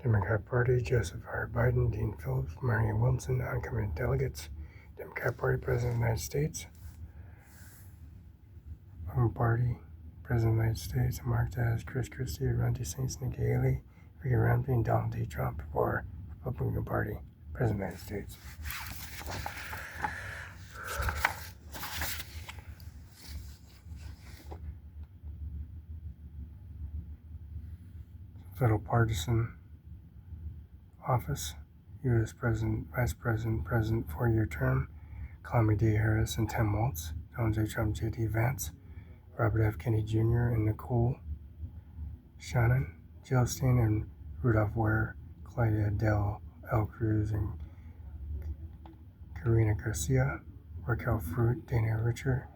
Democrat Party, Joseph R. Biden, Dean Phillips, Maria Wilson, uncommitted delegates. Democrat Party, President of the United States. Republican Party, President of the United States, marked as Chris Christie, Ron DeSantis, Nikki Haley, Ricky Ramsey, and Donald J. Trump for Republican Party, President of the United States. Federal Partisan Office, U.S. President, Vice President, President, 4-year term, Calamity D. Harris and Tim Walz, Donald J. Trump, J.D. Vance, Robert F. Kennedy Jr. and Nicole Shannon, Jill Stein and Rudolph Ware, Claudia Del L. Cruz and Karina Garcia, Raquel Fruit, Dana Richard,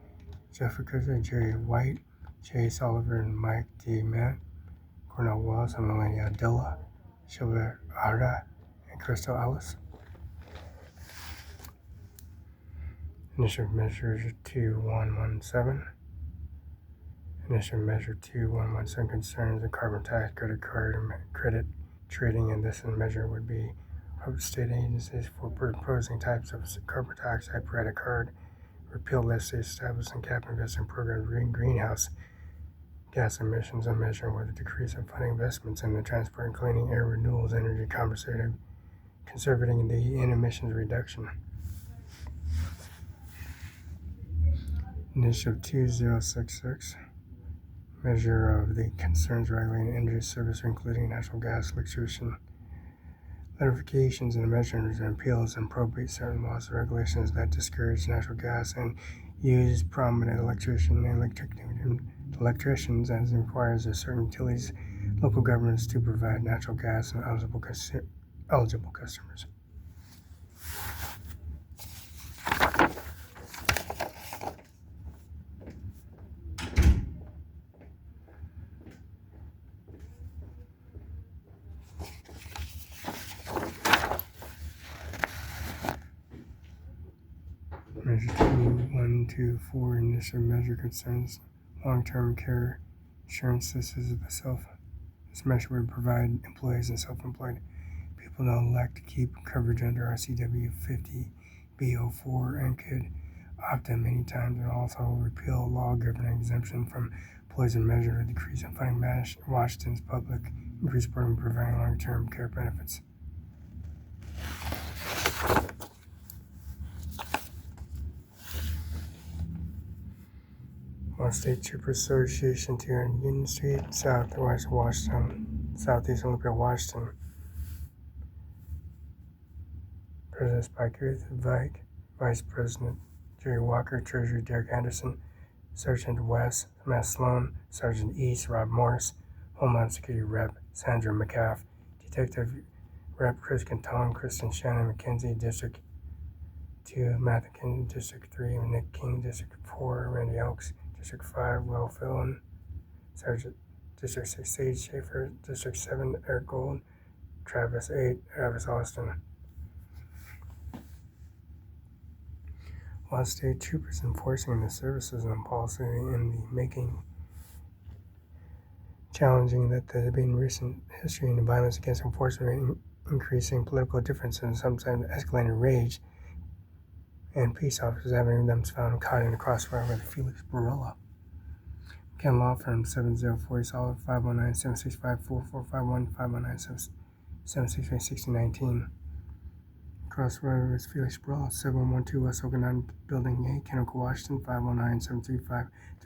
Jessica Jerry White, Chase Oliver and Mike D. Mann, Cornel Wells and Melania Dilla, Sylvia Arda, and Crystal Ellis. Initiative Measure 2117. Initiative Measure 2117 concerns the carbon tax, credit card, and credit trading, and this measure would be of state agencies for proposing types of carbon tax, type credit card, repeal list establishing cap investment programs, greenhouse gas emissions, and measuring with a decrease in funding investments in the transport and cleaning air renewables, energy conserving the emissions reduction. Initiative 2066. Measure of the concerns regulating energy service, including natural gas, electrician, notifications and measures and appeals, and probate certain laws and regulations that discourage natural gas and use prominent electricians as requires of certain utilities, local governments to provide natural gas and eligible customers. Measure 2124 initial measure concerns long-term care insurance. This measure would provide employees and self-employed people to elect to keep coverage under RCW 50B04 and could opt in many times, and also repeal a law governing exemption from employees and measure a decrease in funding Washington's public increased program providing long-term care benefits. State Troopers Association, 2 on Union Street, Southwest Washington, Southeast Olympia, Washington. President Spike Ruth, Vice President Jerry Walker, Treasurer Derek Anderson, Sergeant West, Matt Sloan, Sergeant East, Rob Morris, Homeland Security Rep Sandra McCaff, Detective Rep Chris Cantone, Kristen Shannon McKenzie, District 2, Matthew King, District 3, Nick King, District 4, Randy Elks, District 5, Will Fillon, Sergeant District 6, Sage Schaefer, District 7, Eric Gold, Travis 8, Travis Austin. While state troopers enforcing the services and policy in the making challenging that there has been recent history in the violence against enforcement, increasing political differences, and sometimes escalating rage, and peace officers having them found caught in the crossfire with Felix Barela. Ken Law Firm 704 Solid 519-765-4451 519-765-6019. Crossfire with Felix Barela 7112 West Oakland Building 8, Chemical, Washington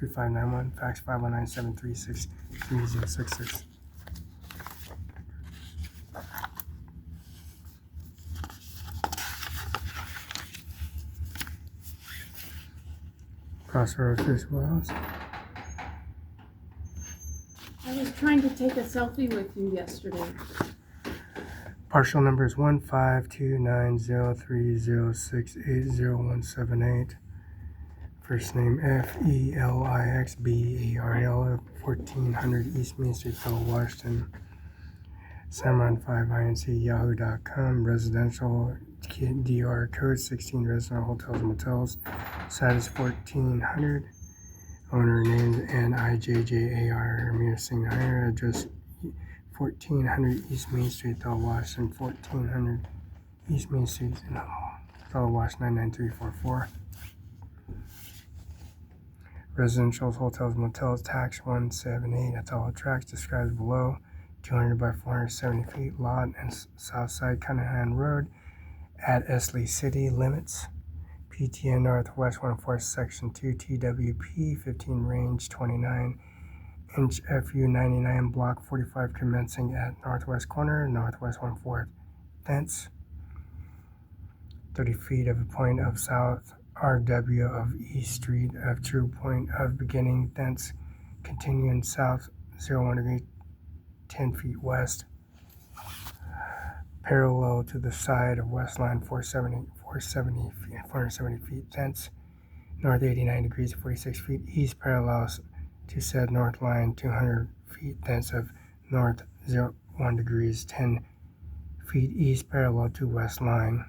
519-735-3591. Fax 519-736-3066. Crossroads Felix Wells. I was trying to take a selfie with you yesterday. Partial number is 1529030680178. First name FELIXBARL, 1400 East Main Street, Fellow, Washington. Cimarron5INC yahoo.com. Residential DR code 16. Residential hotels and motels. Site is 1400. Owner named NIJJAR Amir Singh. Address 1400 East Main Street, Othello, Washington. 1400 East Main Street in Othello, Washington 99344. Residential hotels, motels, tax 178, Othello tracks described below. 200 by 470 feet lot and south side Cunningham Road at Esley City limits. PTN Northwest 1/4 Section 2 TWP 15 range 29 inch FU 99 block 45 commencing at northwest corner, northwest 1/4 thence 30 feet of a point of south RW of East Street of true point of beginning thence continuing south 01 degree 10 feet west parallel to the side of west line 470 feet thence north 89 degrees 46 feet east parallels to said north line 200 feet thence of north 01 degrees 10 feet east parallel to west line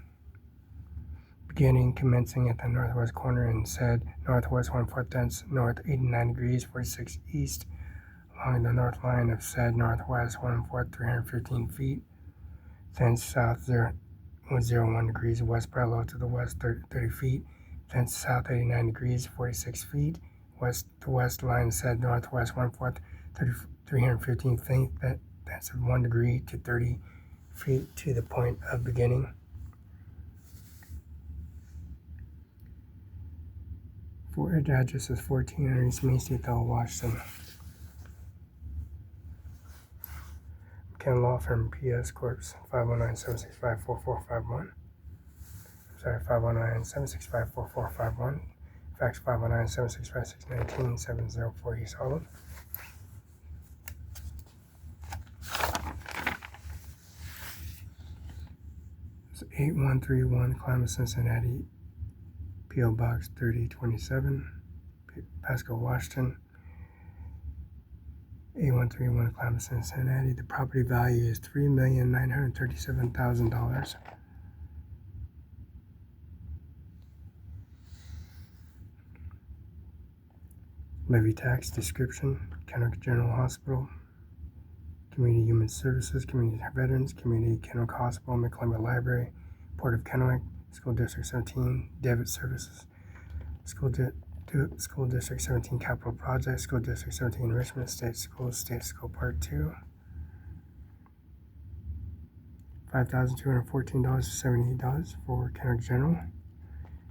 beginning commencing at the northwest corner and said northwest 1/4 thence north 89 degrees 46 east along the north line of said northwest 1/4 315 feet thence south 01 degrees west parallel to the west 30 feet thence south 89 degrees 46 feet west the west line said northwest 1/4 315 feet that's 1 degree to 30 feet to the point of beginning. For address is 1400 East Main Street, Othello, Washington. Ken Law Firm, PS Corp. 509-765-4451. Sorry, 509-765-4451. Fax 509-765-619-704 East Harlem. It's 8131 Climate, Cincinnati. P.O. Box 3027, Pasco, Washington. 8131 Climate, Cincinnati. The property value is $3,937,000. Levy tax description: Kennewick General Hospital, Community Human Services, Community Veterans, Community Kennewick Hospital, McColumbia Library, Port of Kennewick, School District 17, Debit Services, School District 17 Capital Project, School District 17 Enrichment, State School Part 2, $5,214.78 for Kennewick General,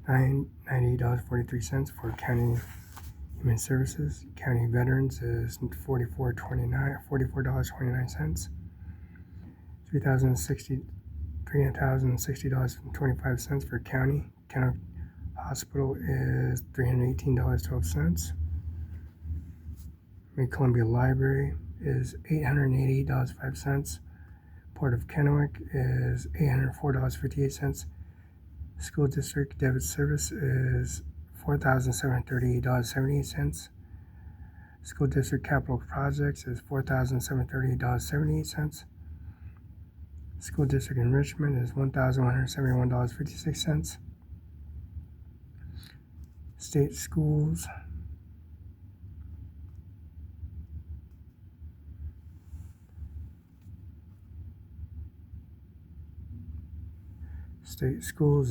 $98.43 for County Human Services. County Veterans is $44.29, $3,060.25 for County. Kennewick Hospital is $318.12. Mid-Columbia Library is $888.05. Port of Kennewick is $804.58. School District Debit Service is $4,738.78. School District Capital Projects is $4,738.78. School District Enrichment is $1,171.56. State Schools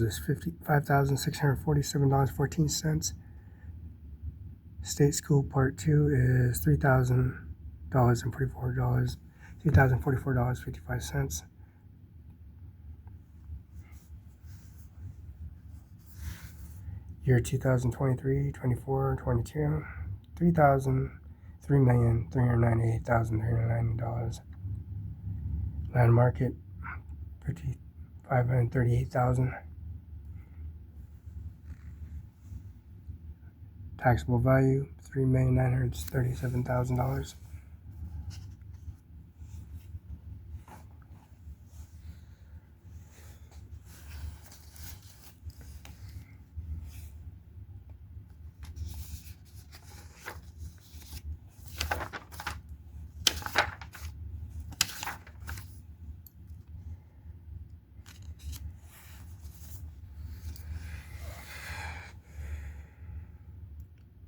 is $5,647.14. State School Part 2 is $3,044.55. Year 2023, 24, 22, $3,398,390. Land market, $538,000. Taxable value, $3,937,000.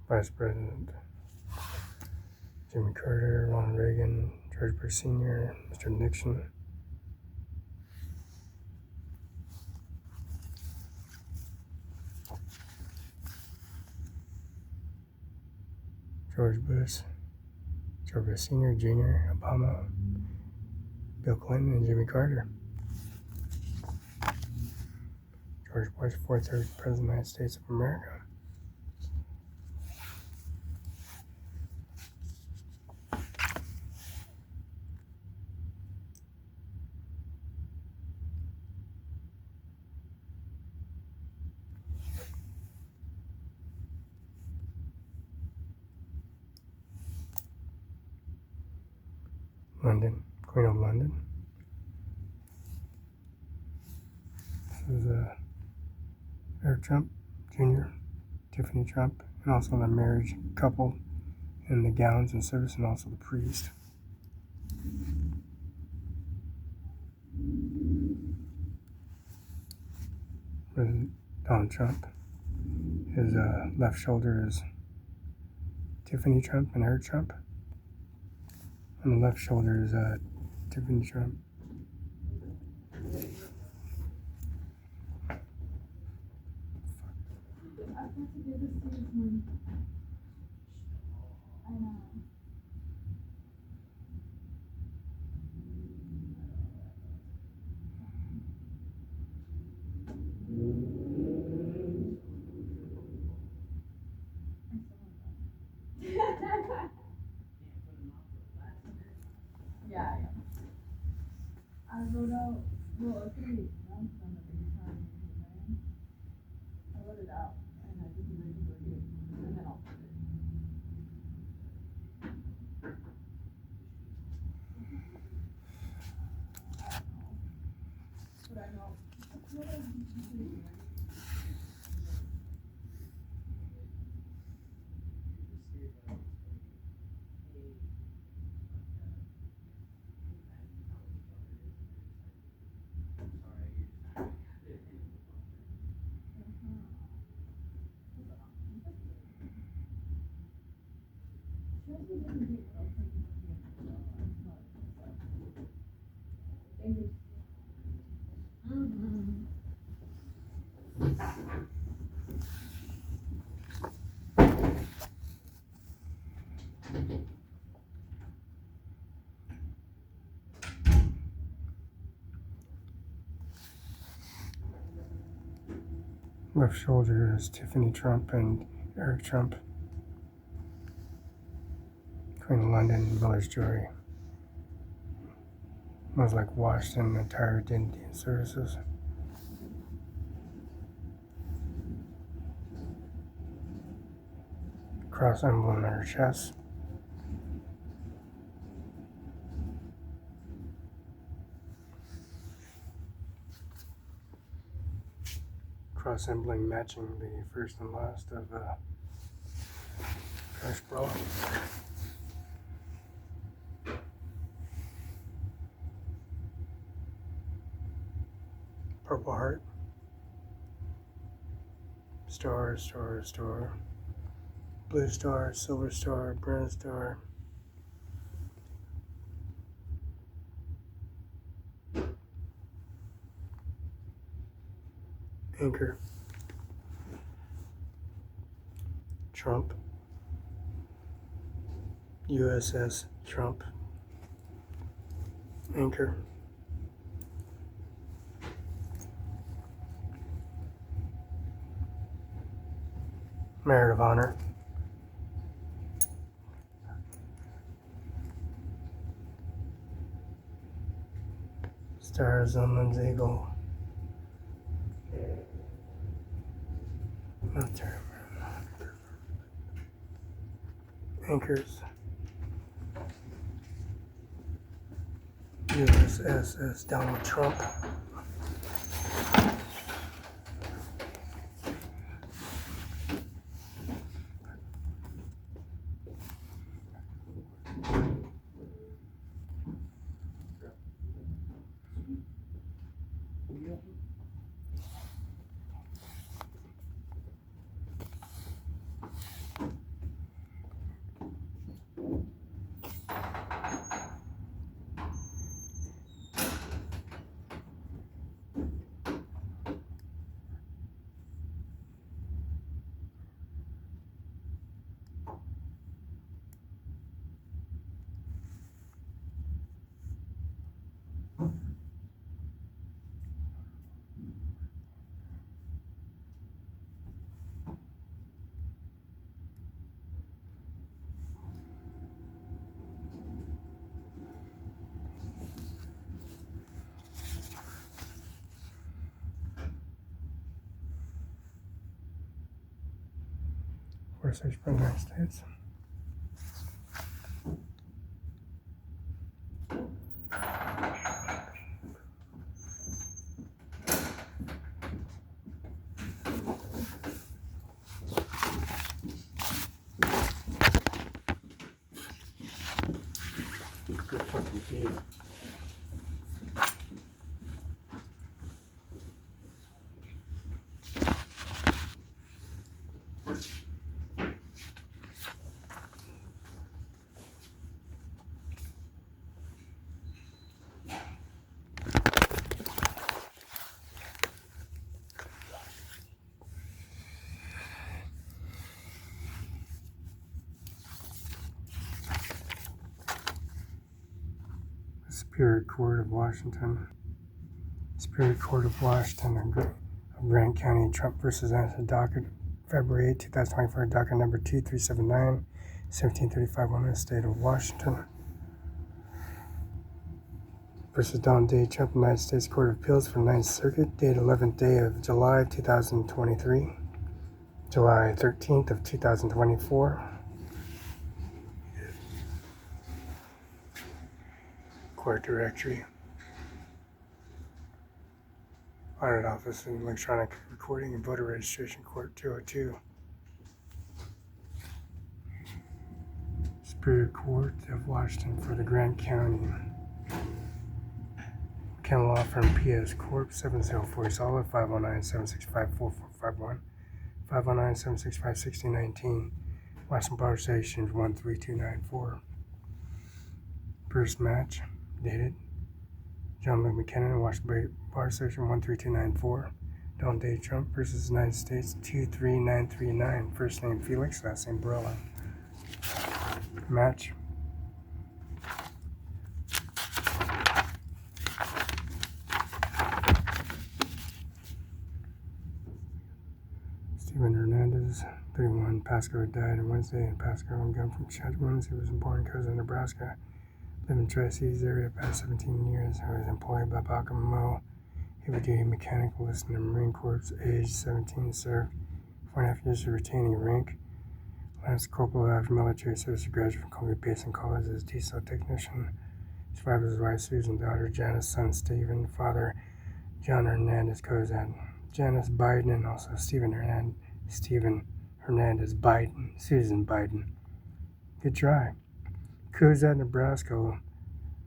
Vice President Jimmy Carter, Ronald Reagan, George Bush Sr., Mr. Nixon, George Bush Sr., Jr., Obama, Bill Clinton, and Jimmy Carter. George Bush, 4th President of the United States of America. London, Queen of London. This is Eric Trump Jr., Tiffany Trump, and also the marriage couple in the gowns and service, and also the priest. President Donald Trump. His left shoulder is Tiffany Trump and Eric Trump. On the left shoulder is Tiffany Trump. Yeah. I wrote out, well, okay, I'm from the big time. I wrote it out, and I didn't really forget, and then I'll put it. But I know. Left shoulder is Tiffany Trump and Eric Trump. Queen of London, Village Joy. Smells like washed and attired Indian services. Cross emblem on her chest. Cross emblem matching the first and last of Crash Brawl. Purple heart. Star, star, star. Blue star, silver star, brown star. Anchor. Trump. USS Trump. Anchor. Merit of Honor. Stars on Lin's Eagle. Military. Anchors. USS Donald Trump. Research for the United States. Good fucking feed. Superior Court of Washington. Superior Court of Washington of Grant County, Trump versus Anderson, docket February 8, 2024, docket number 2379, 1735, woman, state of Washington. Versus Donald J. Trump, United States Court of Appeals for the 9th Circuit, date 11th day of July 2023, July 13th of 2024. Court directory. Audit Office and Electronic Recording and Voter Registration Court 202. Superior Court of Washington for the Grant County. Ken Law Firm PS Corp. 704 Solid 509-765-4451, 509-765-6019, Washington Bar Station 13294. First match dated John Luke McKinnon, Washington Bar Station 13294. Donald J. Trump versus United States 23939. First name Felix, last name Barela. Match. Stephen Hernandez, 31, Pasco, died on Wednesday in Pasco on gun from Chattanooga. He was born in Coza, Nebraska. Lived in Tri-Cities area past 17 years. He was employed by Baca Mo. Heavy-duty mechanical listed in the Marine Corps, age 17, served 4.5 years of retaining rank. Lance Corporal after military service, graduate from Columbia Basin College as diesel technician. Survived his wife Susan, daughter Janice, son Stephen, father John Hernandez Cozad, Janice Biden, and also Stephen Hernandez Biden, Susan Biden. Good try. Cozad, Nebraska,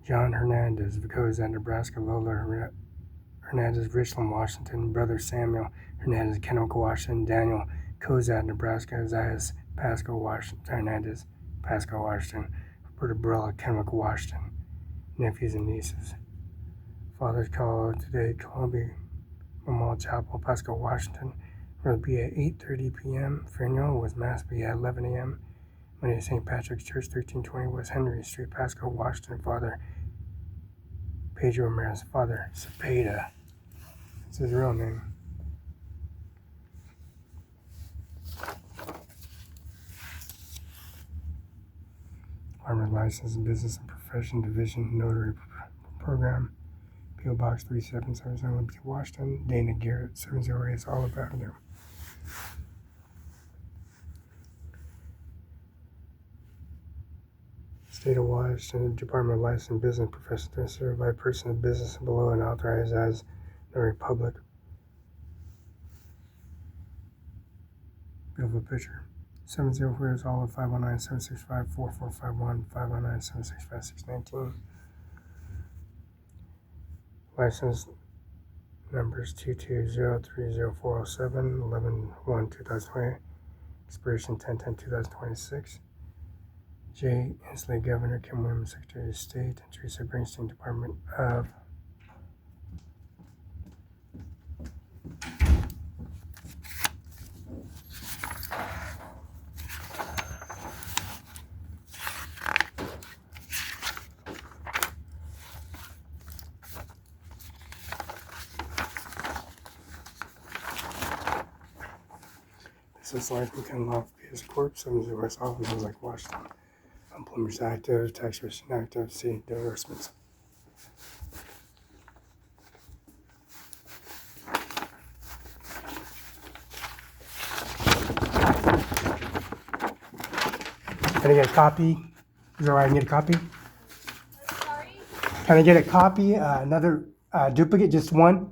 John Hernandez, Cozad, Nebraska, Lola Hernandez, Richland, Washington, brother Samuel Hernandez, Kenoka, Washington, Daniel Cozad, Nebraska, Isaias Pasco, Washington, Hernandez, Pasco, Washington, Roberta Barela, Kenoka, Washington, nephews and nieces. Fathers called today, Columbia Memorial Chapel, Pasco, Washington. Will be at 8:30 p.m. Funeral with Mass be at 11 a.m. Monday, St. Patrick's Church, 1320 West Henry Street, Pasco, Washington. Father Pedro Ramirez, Father Cepeda. That's his real name. Armored License, Business and Profession Division, Notary Program, P.O. Box 3770, Liberty, Washington. Dana Garrett, 708 Olive Avenue. State of Washington, Department of License, Business Profession, served by person of business below and authorized as Notary Public. Beautiful picture. 704 Olive, 519-765-4451, 519-765-619. License numbers 220304007, 11/1/2020, expiration 10/10/2026. J. Inslee, Governor, Kim Williams, Secretary of State, and Teresa Bernstein, Department of This is like we can love PS Corp, 708 offices like Washington. Employers active, tax return active, see endorsements. Can I get a copy? Is it all right? I can get a copy? Sorry? Can I get a copy? Another duplicate, just one?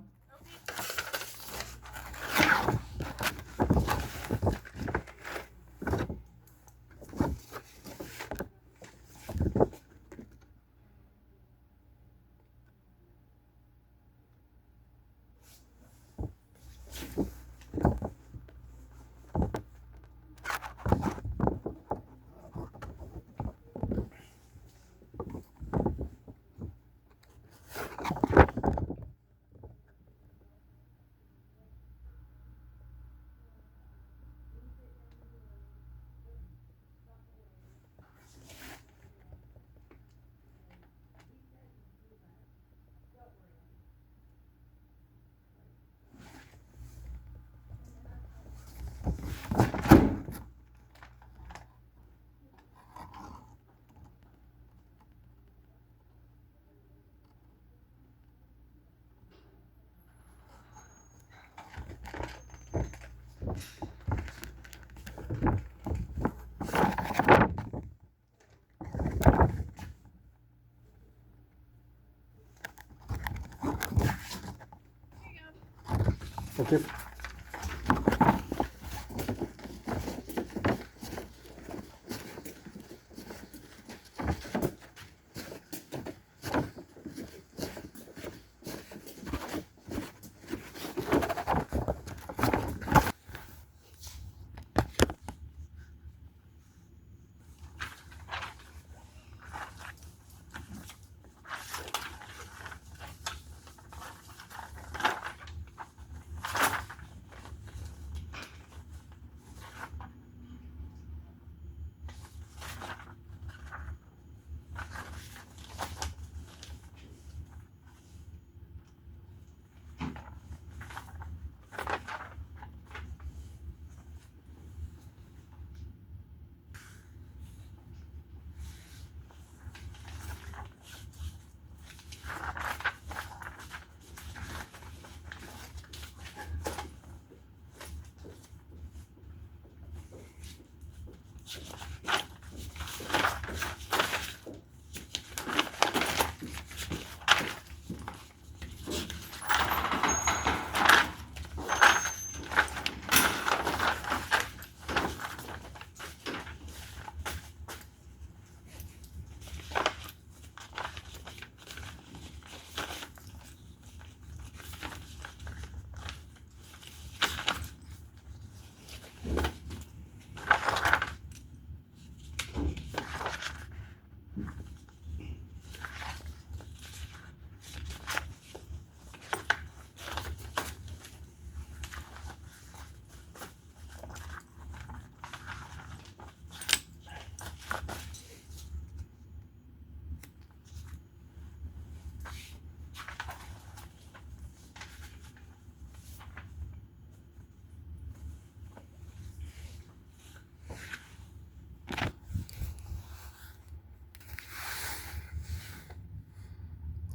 Thank you.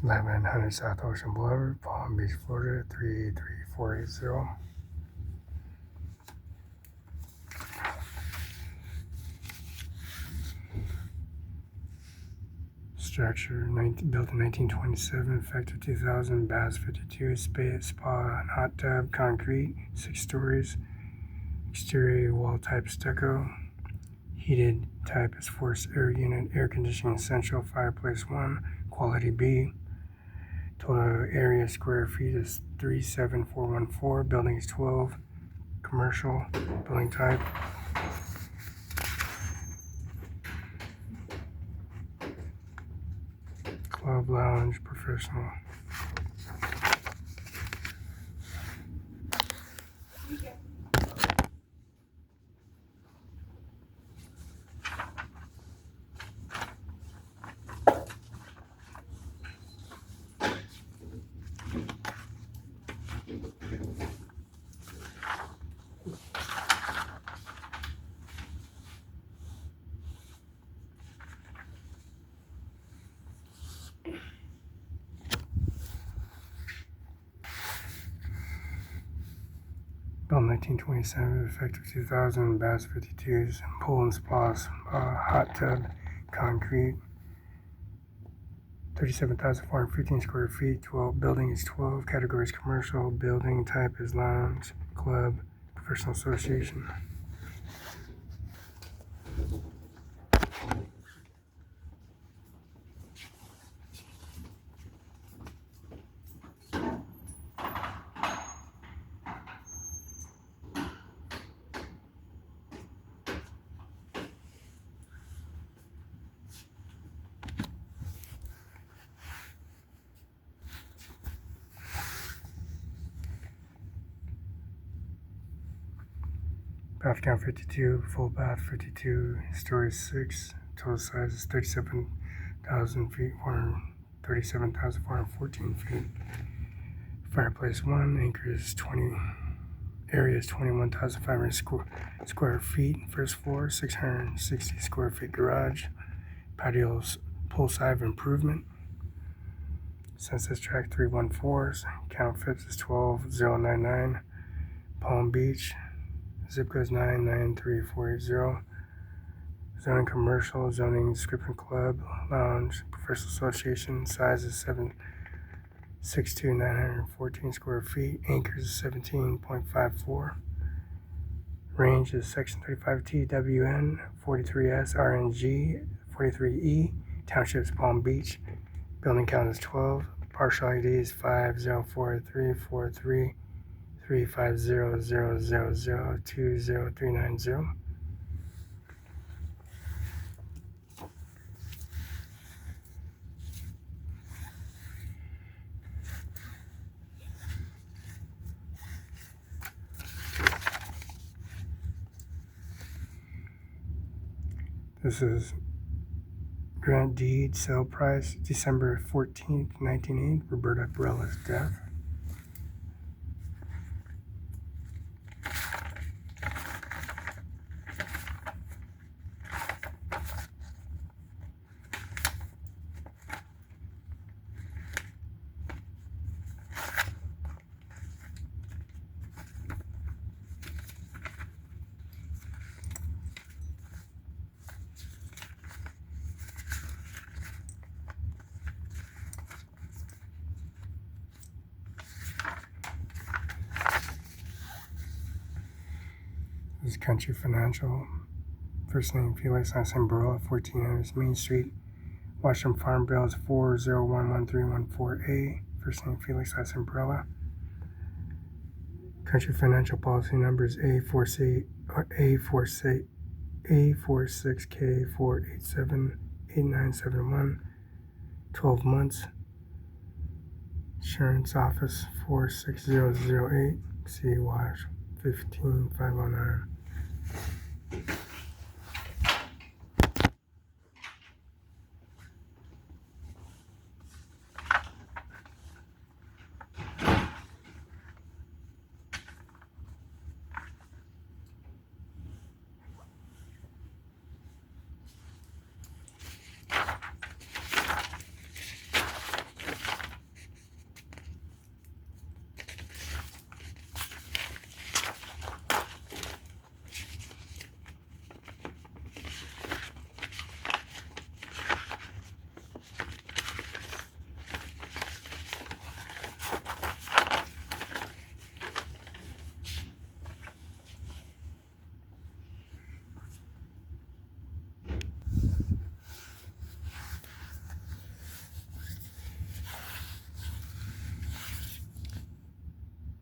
Lemon 100 South Ocean Boulevard, Palm Beach, Florida 33480. Structure built in 1927, effective 2000, baths 52, spa and hot tub, concrete, 6 stories, exterior wall type stucco, heated type is forced air unit, air conditioning essential, fireplace 1, quality B. Total area square feet is 37414, building is 12, commercial, building type. Club, lounge, professional. 1927, effective 2000, Bass 52s, pool and spas, hot tub, concrete, 37,415 square feet, 12 buildings, 12 categories commercial, building type is lounge, club, professional association. Bath count 52, full bath 52, story 6, total size is 37,000 feet, 37,414 feet. Fireplace 1, anchor is 20, area is 21,500 square feet, first floor 660 square feet garage, patios poolside improvement. Census tract 314, count fits is 12099, Palm Beach. Zip code is 99340. Zoning commercial, zoning description club, lounge, professional association, size is 762, 914 square feet, anchors is 17.54. Range is section 35T, WN, 43S, RNG, 43E, townships Palm Beach, building count is 12, partial ID is 504343. 35000020390. This is grant deed, sale price, December 14th, 1908, Roberta Barela's death. This is Country Financial. First name Felix, last name Barela, 1400 Main Street. Washington Farm Bill is 4011314A. First name Felix, last name Barela. Country Financial policy number is A46K4878971. 12 months. Insurance Office 46008. C Wash 15509.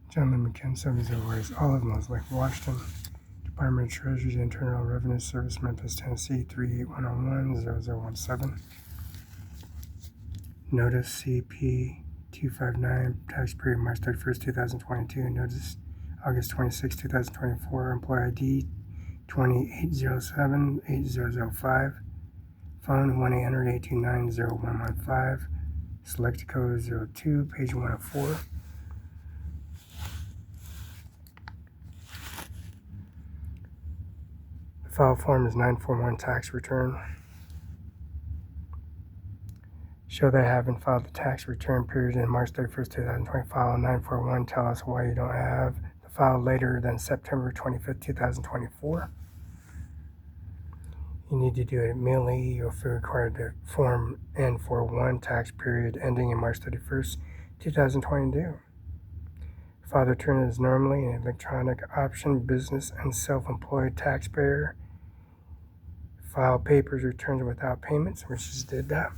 Gentleman McKen, 70 West Olive Mills, Lake Washington. Department of Treasury, Internal Revenue Service, Memphis, Tennessee, 38101-0017. Notice CP 259, tax period March 31st, 2022. Notice August 26, 2024. Employee ID 2807-8005. Phone 1-800-829-0115. Select code 02, page 104. The file form is 941 tax return. Show they haven't filed the tax return period in March 31st, 2020. File 941. Tell us why you don't have the filed later than September 25th, 2024. You need to do it manually. You'll feel required to Form N41 tax period ending in March 31st, 2022. File the return as normally an electronic option, business and self-employed taxpayer. File papers returns without payments, which just did that.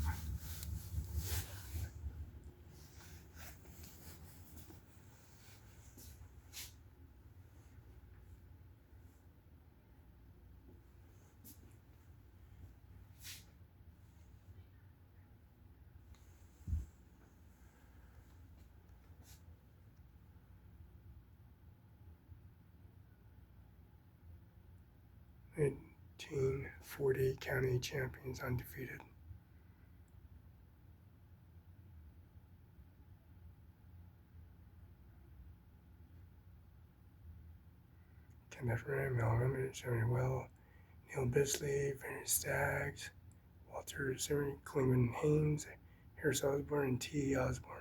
Team 40 county champions undefeated. Kenneth Ram, Mel Limited, Jeremy Well, Neil Bisley, Vinny Staggs, Walter Zimmer, Cleveland Haynes, Harris Osborne, and T. Osborne.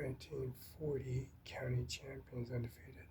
1940 county champions undefeated.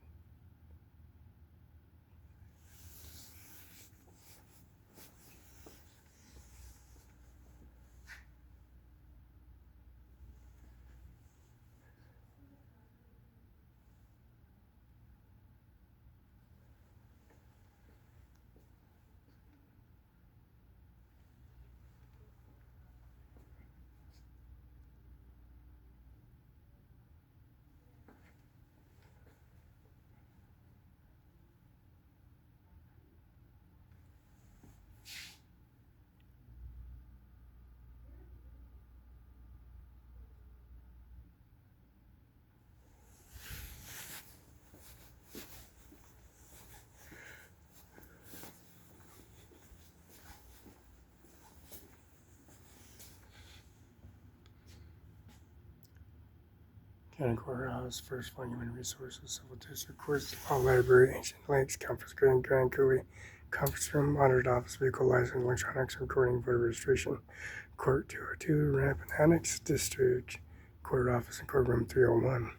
County Courthouse, First One Human Resources, Civil District Courts, Law Library, Ancient Lakes, Conference Grand Coulee, Conference Room, Audited Office, Vehicle License, Electronics, Recording, Voter Registration, Court 202, Ramp and Annex, District Court Office, and Courtroom 301,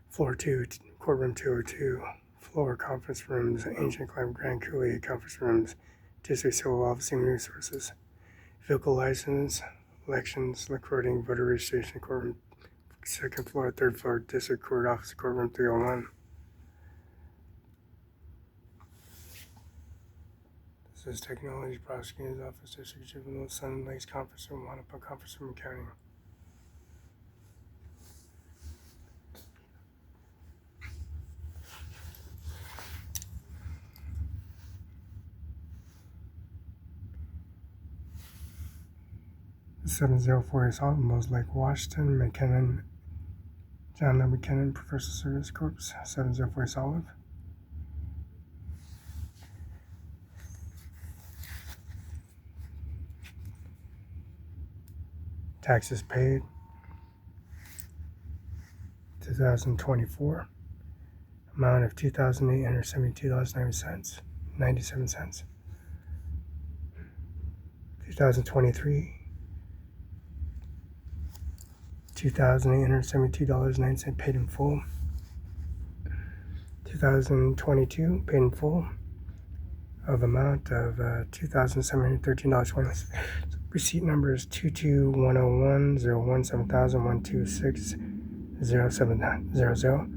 Floor 2, Courtroom 202, Floor Conference Rooms, Ancient Climb, Grand Coulee, Conference Rooms, District Civil Office, Human Resources, Vehicle License, Elections, Recording, Voter Registration, Courtroom second floor, third floor, District Court Office, Courtroom 301. This is Technology Prosecutor's Office, District Juvenile, Sun Lakes Conference Room, Wanapa Conference Room, County. The 704 is Alamos Lake, Washington, McKinnon, John L. McKinnon, Professional Service Corps, 704 Olive. Taxes paid, 2024. Amount of $2,872.97. 2023. $2,872.09 paid in full. 2022 paid in full of amount of $2,713.20. Receipt number is 22101017000.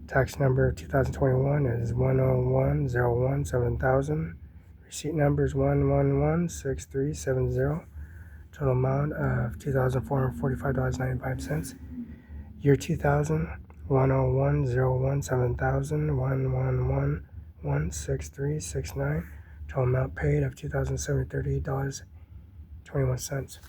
Tax number 2021 is 101017000. Receipt number is 1116370. Total amount of $2,445.95. Year 2000, 101017000, 1116369. Total amount paid of $2,738.21.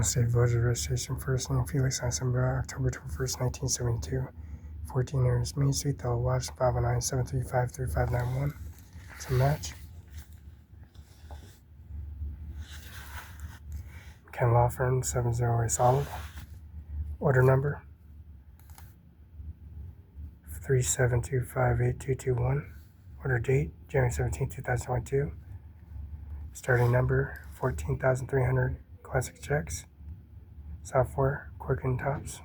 Last day voter registration, first name Felix, last name Barela, October 21st, 1972. 14 years, Main Street, Othello, Watch, 509-735-3591. It's a match. McKenna Law Firm, 708 Solid. Order number 372582221. Order date January 17, 2022. Starting number 14,300. Classic checks. Software Quicken Tops.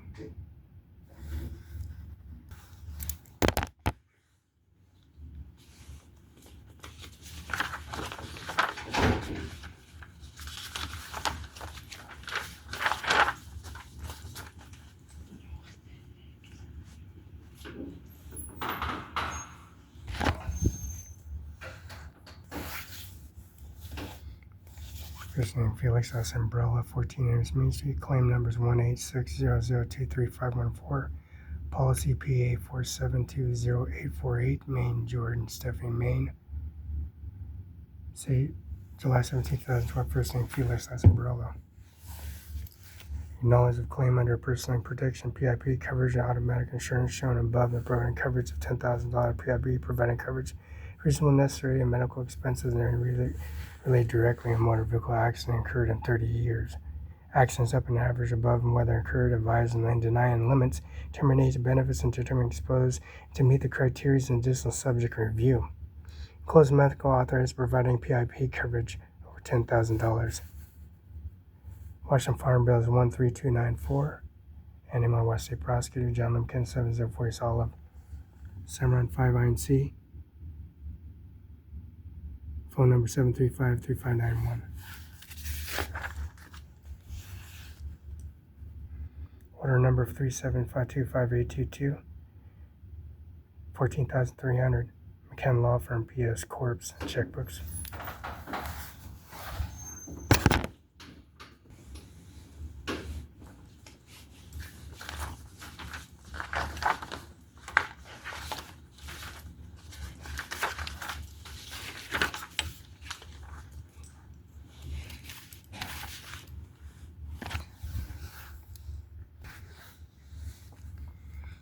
First name Felix, last name Barela, 14 years, Main Street. Claim numbers 18600233514. Policy PA 4720848. Maine, Jordan, Stephanie, Maine. Say July 17, 2012. First name Felix, last name Barela. Knowledge of claim under personal protection PIP coverage and automatic insurance shown above, the providing coverage of $10,000 PIP, providing coverage reasonable necessary and medical expenses and relate directly in motor vehicle accident incurred in 30 years. Accidents up and average above and whether incurred, advised and then denying limits, terminate benefits and determine exposed to meet the criteria and additional subject review. Closed medical authorized providing PIP coverage over $10,000. Washington Farm Bill is 13294. And in my West State Prosecutor, John Limkin, 704 Olive. OWNERCIMARON5INC. Phone number 735-3591. Order number 3752582. 14,300. McKenna Law Firm, PS Corps, checkbooks.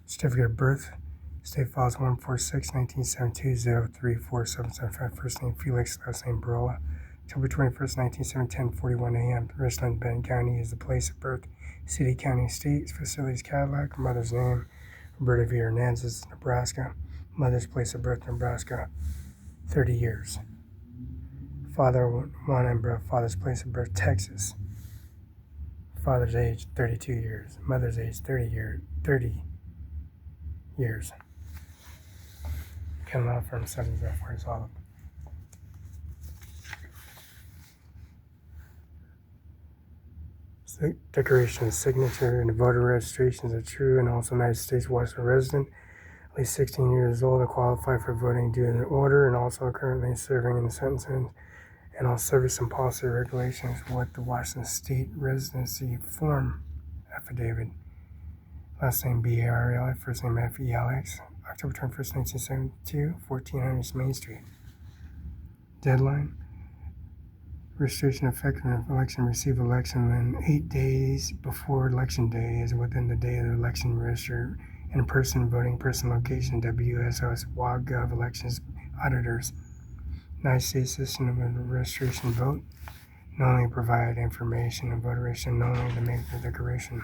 Certificate of birth, state files 146-1972-034775. First name Felix, last name Barela. October 21st, 1970, 10:41 a.m. Richland, Benton County is the place of birth. City, county, state, facilities, Cadillac. Mother's name, Roberta V. Hernandez, Nebraska. Mother's place of birth, Nebraska. 30 years. Father, one and father's place of birth, Texas. Father's age, 32 years. Mother's age, 30 years. McKenna Law Firm, 704 Olive. Declaration of signature and voter registrations are true and also United States Western resident, at least 16 years old and qualified for voting due in order, and also currently serving in the sentence and all service and policy regulations with the Washington State Residency Form Affidavit. Last name Barela, first name Felix. October 21st, 1972, 1400 Main Street. Deadline. Registration effective of election, receive election within 8 days before election day is within the day of the election register in person voting person location WSOS WAGov elections auditors. United States system of registration vote. Not only provide information of voter registration, not only to make the declaration.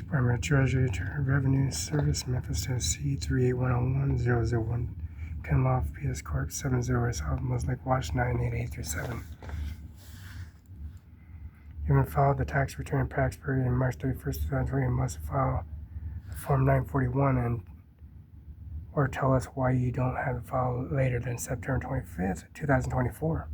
Department of Treasury, Revenue Service, Memphis, Tennessee, 38101-001. Kenloff, PS Corp. 70 South Muslake Watch 988-7. You haven't filed the tax return tax period in March 31st, 2020, and must file Form 941 and or tell us why you don't have it filed later than September 25th, 2024.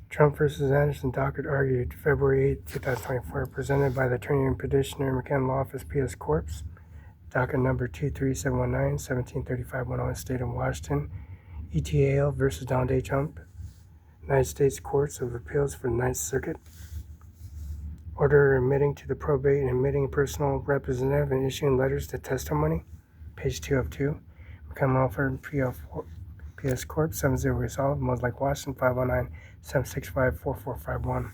Trump versus Anderson docket argued February 8, 2024, presented by the attorney and petitioner McKenna Office PS Corp. Docket number 23719, 1735-101, State of Washington, ETAL versus Donald J. Trump, United States Courts of Appeals for the Ninth Circuit. Order admitting to the probate and admitting personal representative and issuing letters to testimony. Page 2 of 2. McKenna Office PS Corp. 70 Resolved, Muslake, Washington, 509-765-4451.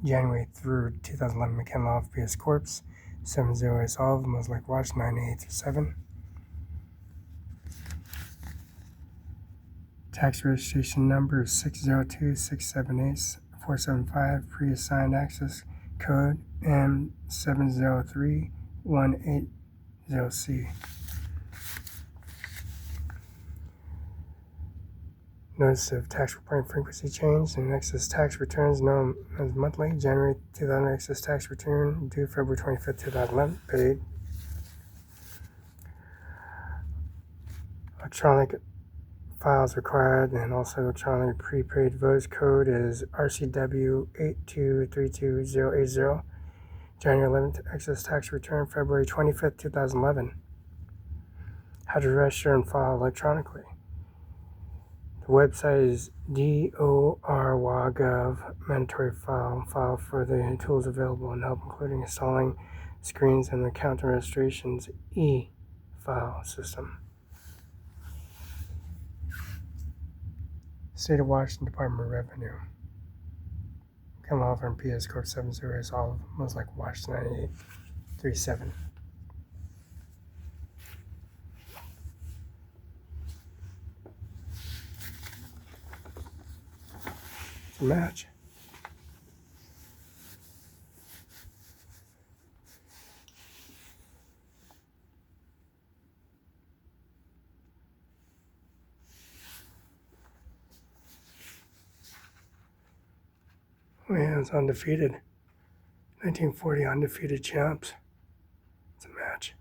January 3rd, 2011, McKenna Law PS Corp. 70 Resolved, Muslake Watch 988-7. Tax registration number is 602-678-475, pre-assigned access code M703180C. Notice of tax reporting frequency change and excess tax returns known as monthly. January 2000 excess tax return due February 25th, 2011, paid. Electronic files required, and also electronic prepaid voters code is RCW 8232080. January 11th excess tax return February 25th, 2011. How to register and file electronically. The website is DOR.gov, mandatory file for the tools available and help, including installing screens and account registrations e-file system. State of Washington Department of Revenue. Come Law Firm PS Corp. 70 Resolved, Muslake, Washington 9837. Match. Oh yeah, it's undefeated. 1940 undefeated champs. It's a match.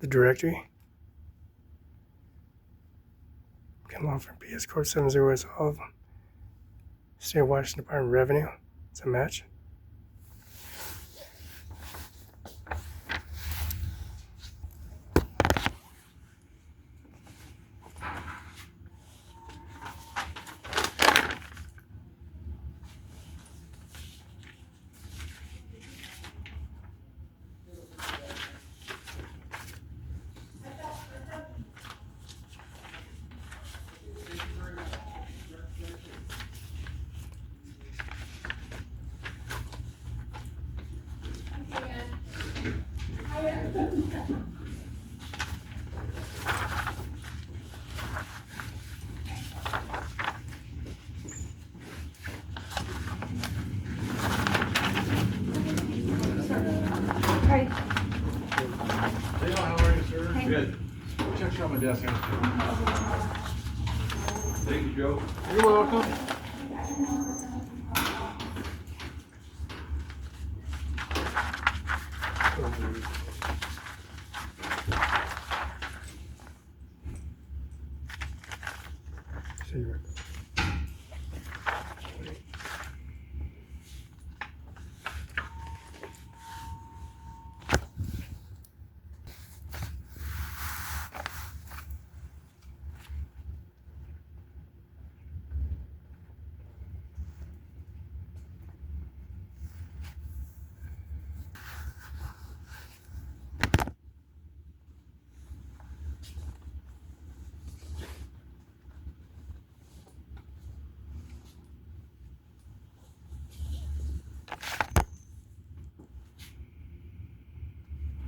The directory. Come on from PS Corp. 70 Resolve. State of Washington Department of Revenue. It's a match. Good. Check out my desk. Thank you, Joe. You're welcome. show you.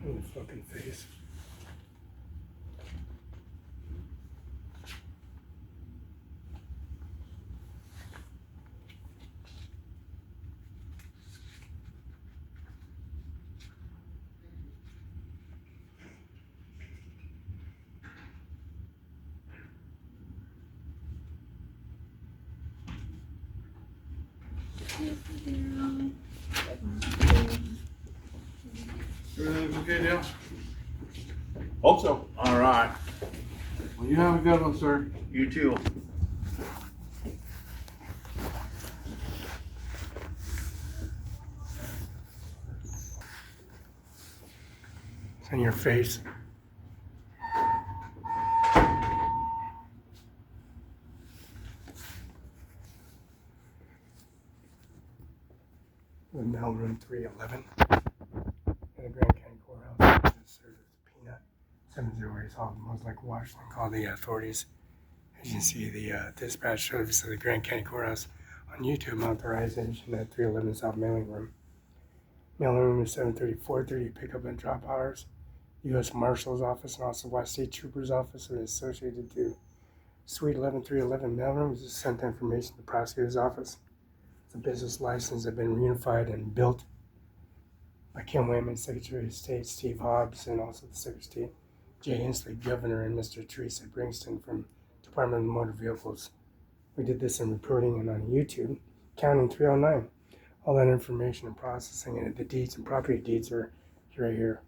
In the fucking face. Everything's okay, Dale? Hope so. All right. Well, you have a good one, sir. You too. It's in your face. The mailroom 311 in the Grand County Courthouse. Just served as a peanut. 708 Hall, most like Washington, called the authorities. As you can see, the dispatch service of the Grand County Courthouse on YouTube authorization at 311 South Mailing Room. Mailing room is 7:30, 4:30 pickup and drop hours. U.S. Marshal's Office and also West State Trooper's Office are associated to Suite 11311 mailroom. Is sent information to the prosecutor's office. The business license have been reunified and built by Kim Wayman, Secretary of State, Steve Hobbs, and also the Secretary of State, Jay Inslee, Governor, and Mr. Teresa Bringston from Department of Motor Vehicles. We did this in reporting and on YouTube, counting 309. All that information and processing and the deeds and property deeds are right here.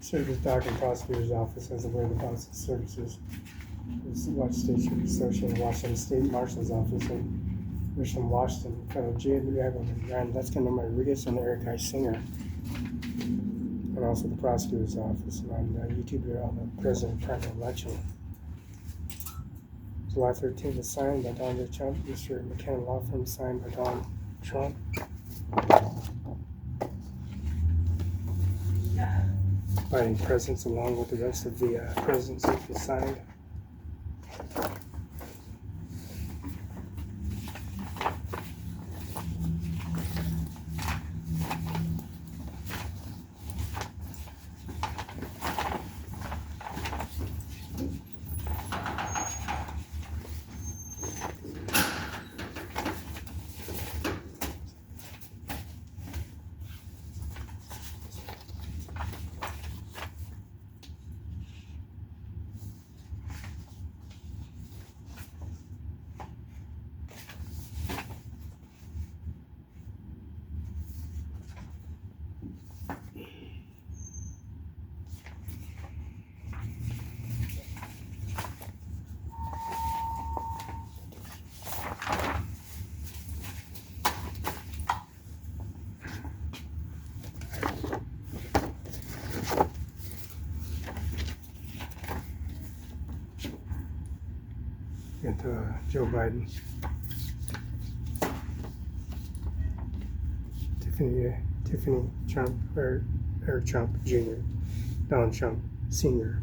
Service Dock and Prosecutor's Office as aware of the Boston Services. This is Washington State Associated Washington State Marshal's Office in Richmond, Washington. Fellow J. Rand Leskin, Rodriguez, and Eric I. Singer. And also the Prosecutor's Office. And on YouTube, here, all the President Primary Election. July 13th is signed by Don Trump. Mr. McKenna Law Firm signed by Don Trump. Biden presence along with the rest of the presidency is signed. Got Joe Biden. Tiffany Trump, or Eric Trump Jr., Donald Trump Sr.,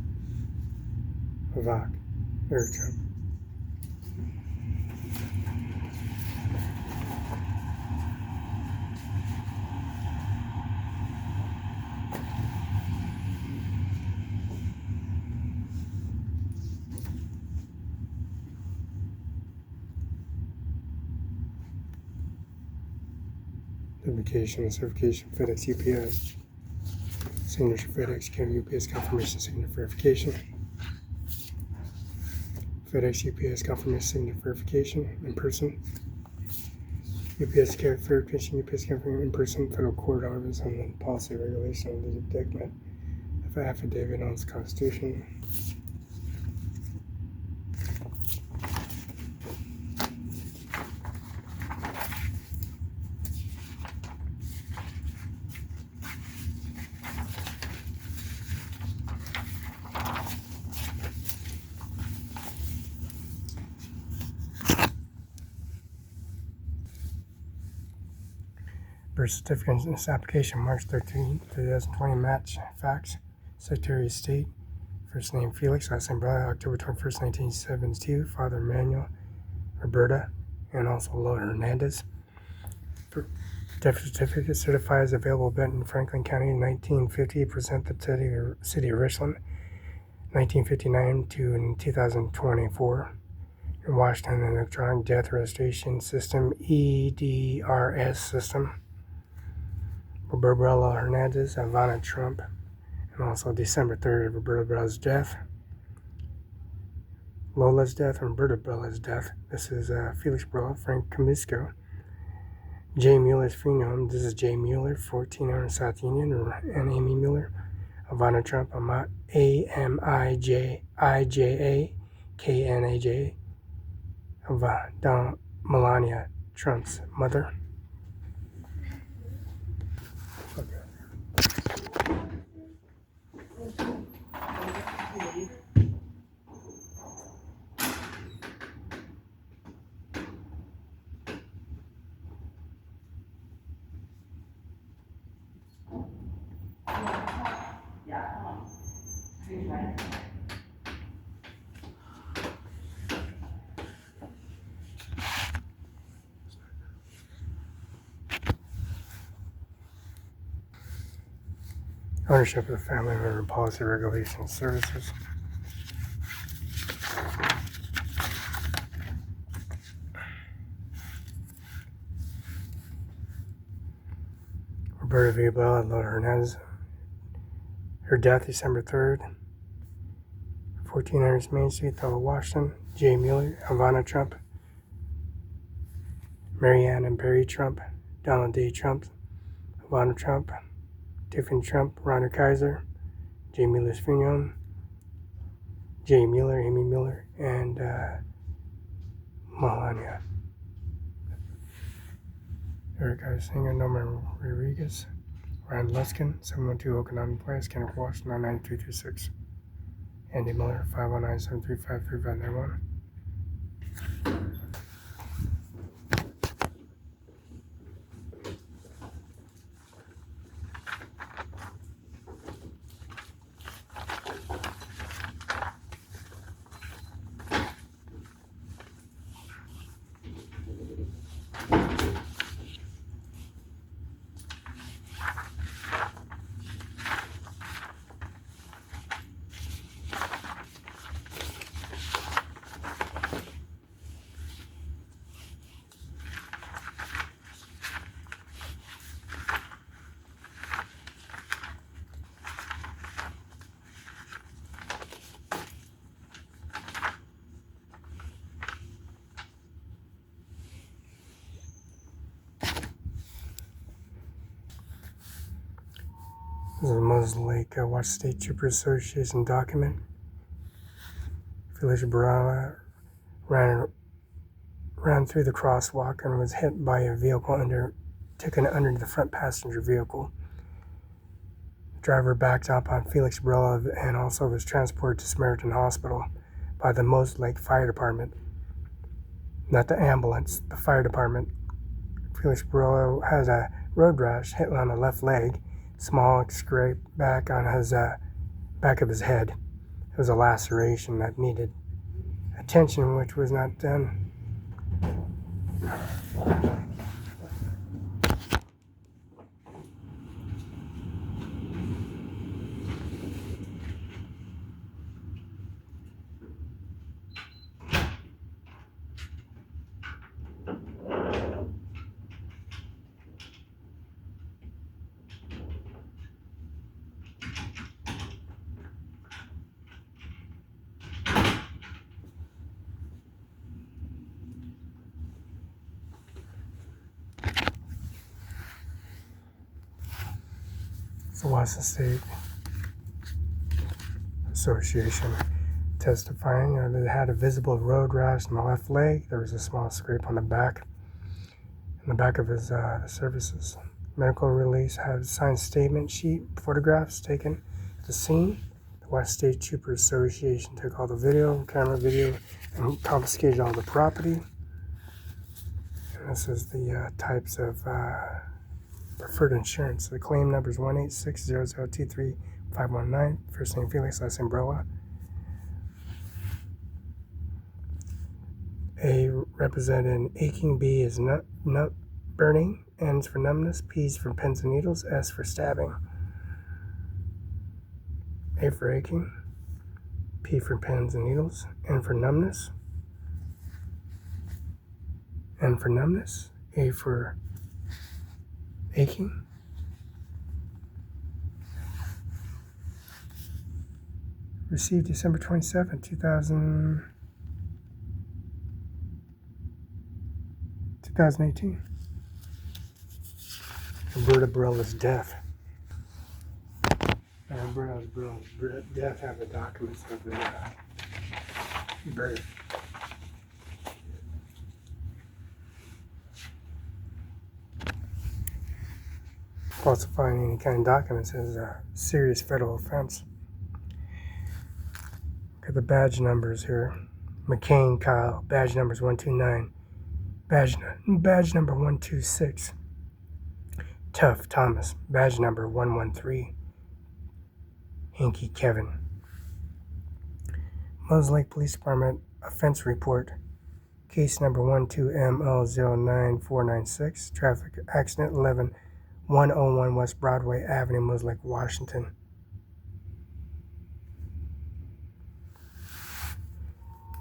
Ivanka, Eric Trump. Notification and certification FedEx UPS. Signature FedEx carry UPS confirmation signature verification. FedEx UPS confirmation signature verification in person. UPS carry verification, UPS confirmation in person. Federal court orders on the policy regulation of the document. Affidavit on its constitution. Birth certificate in this application, March 13, 2020, match facts. Secretary of State, first name Felix, last name Barela, October 21st, 1972. Father Manuel, Roberta, and also Lola Hernandez. Death certificate certified as available Benton, Franklin County, 1950. Present the city of Richland, 1959 to 2024. In Washington, Electronic Death Registration System, EDRS system. Barela Hernandez, Ivana Trump, and also December 3rd, Roberta Barela's death, Lola's death, and Roberta Barela's death. This is Felix Barela, Frank Camisco, J. Mueller's funeral. This is J. Mueller, 1400 South Union, and Amy Mueller, Ivana Trump, AMIJAKNAJ, Melania Trump's mother. Ownership of the family member policy regulations services. Roberta V. Bell and Lola Hernandez. Her death December 3rd, 1400 Main Street, Othello, Washington. J. Mueller, Ivana Trump, Marianne and Barry Trump, Donald D. Trump, Ivana Trump, Tiffany Trump, Ronald Kaiser, J. Mueller's funeral, J. Mueller, Amy Mueller, and Melania. Eric Singer, Norman Rodriguez, Ryan Luskin, 712 Okanagan Place, Kenneth Washington, 99336. Andy Miller, 519-735-3591. This is the Moses Lake Watch State Trooper Association document. Felix Barela ran through the crosswalk and was hit by a vehicle taken under the front passenger vehicle. The driver backed up on Felix Barela and also was transported to Samaritan Hospital by the Moses Lake Fire Department. not the ambulance, the fire department. Felix Barela has a road rash, hit on the left leg, small scrape back on his back of his head. It was a laceration that needed attention, which was not done. It's the Washington State Association testifying that it had a visible road rash on the left leg. There was a small scrape on the back, in the back of his services. Medical release had a signed statement sheet, photographs taken at the scene. The Washington State Trooper Association took all the camera video, and confiscated all the property. And this is the types of preferred insurance. The claim number is 18600235119. First name Felix, last name Barela. A represented in aching. B is nut burning. N is for numbness. P is for pins and needles. S for stabbing. A for aching. P for pins and needles. N for numbness. N for numbness. A for aching. Received December 27, 2018. Roberta Barela's death. Roberta Barela's death have the documents of the birth. Falsifying any kind of documents is a serious federal offense. Look at the badge numbers here. McCain Kyle, badge number is 129. Badge number 126. Tough Thomas, badge number 113. Hinky Kevin. Moses Lake Police Department offense report. Case number 12ML09496. Traffic accident 101 West Broadway Avenue, Moses Lake, Washington.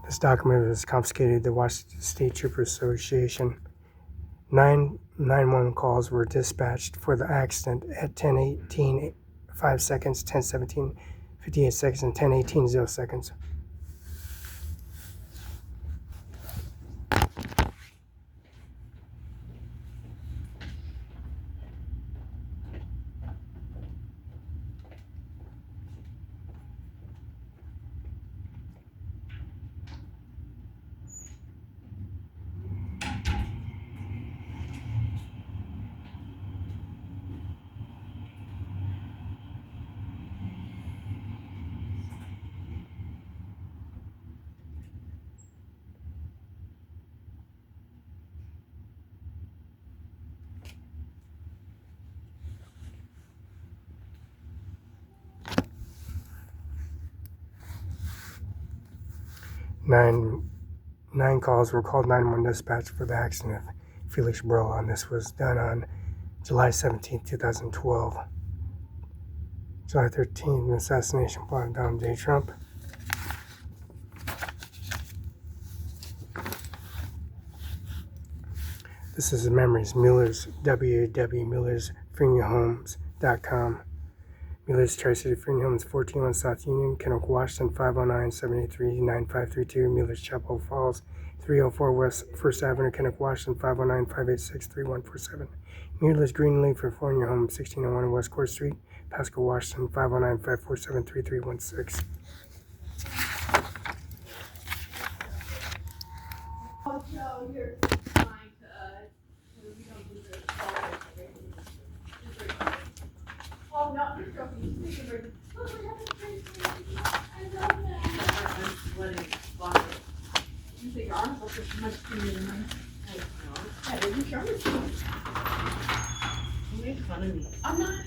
This document was confiscated. The Washington State Trooper Association. 911 calls were dispatched for the accident at 10:18 5 seconds, 10:17 58 seconds, and 10:18 0 seconds. Nine calls were called 911 dispatch for the accident of Felix Barela, and this was done on July 17, 2012. July 13, the assassination plot of Donald J. Trump. This is the memories. Mueller's, www.muellersfuneralhomes.com. Mueller's Tri-City Funeral Homes, 1401 South Union, Kennewick, Washington, 509-783-9532. Mueller's Chapel Falls, 304 West 1st Avenue, Kennewick, Washington, 509-586-3147. Mueller's Greenleaf Funeral Home, 1601 West Court Street, Pasco, Washington, 509-547-3316. Oh, Joe, you're lying to us. We don't do this. Oh, no, you're joking. You're speaking. Look, we have a great I love that. You think your arms will It's much cleaner than mine. Yeah, they didn't show me. You made fun of me. I'm not.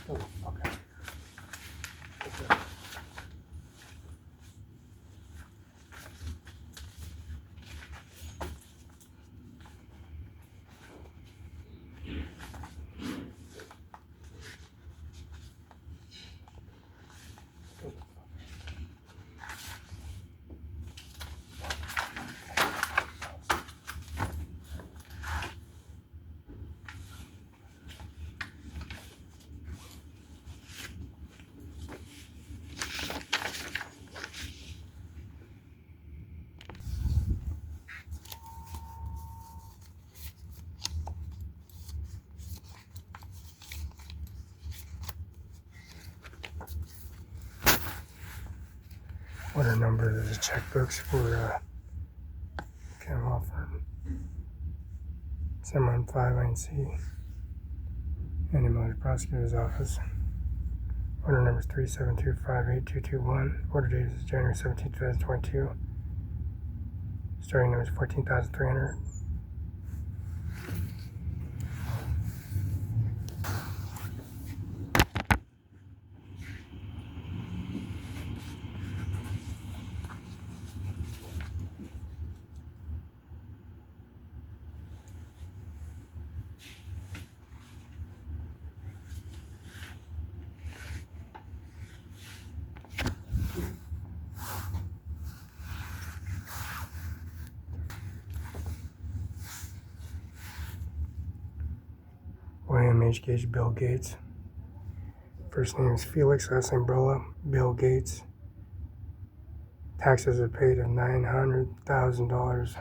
Oh, okay. Order number is the checkbooks for Cam Offer. Cimarron5INC. And the Prosecutor's Office. Order number is 372582221. Order date is January 17, 2022. Starting number is 14,300. William H. Gage, Bill Gates. First name is Felix, last name Barela, Bill Gates. Taxes are paid of $900,000.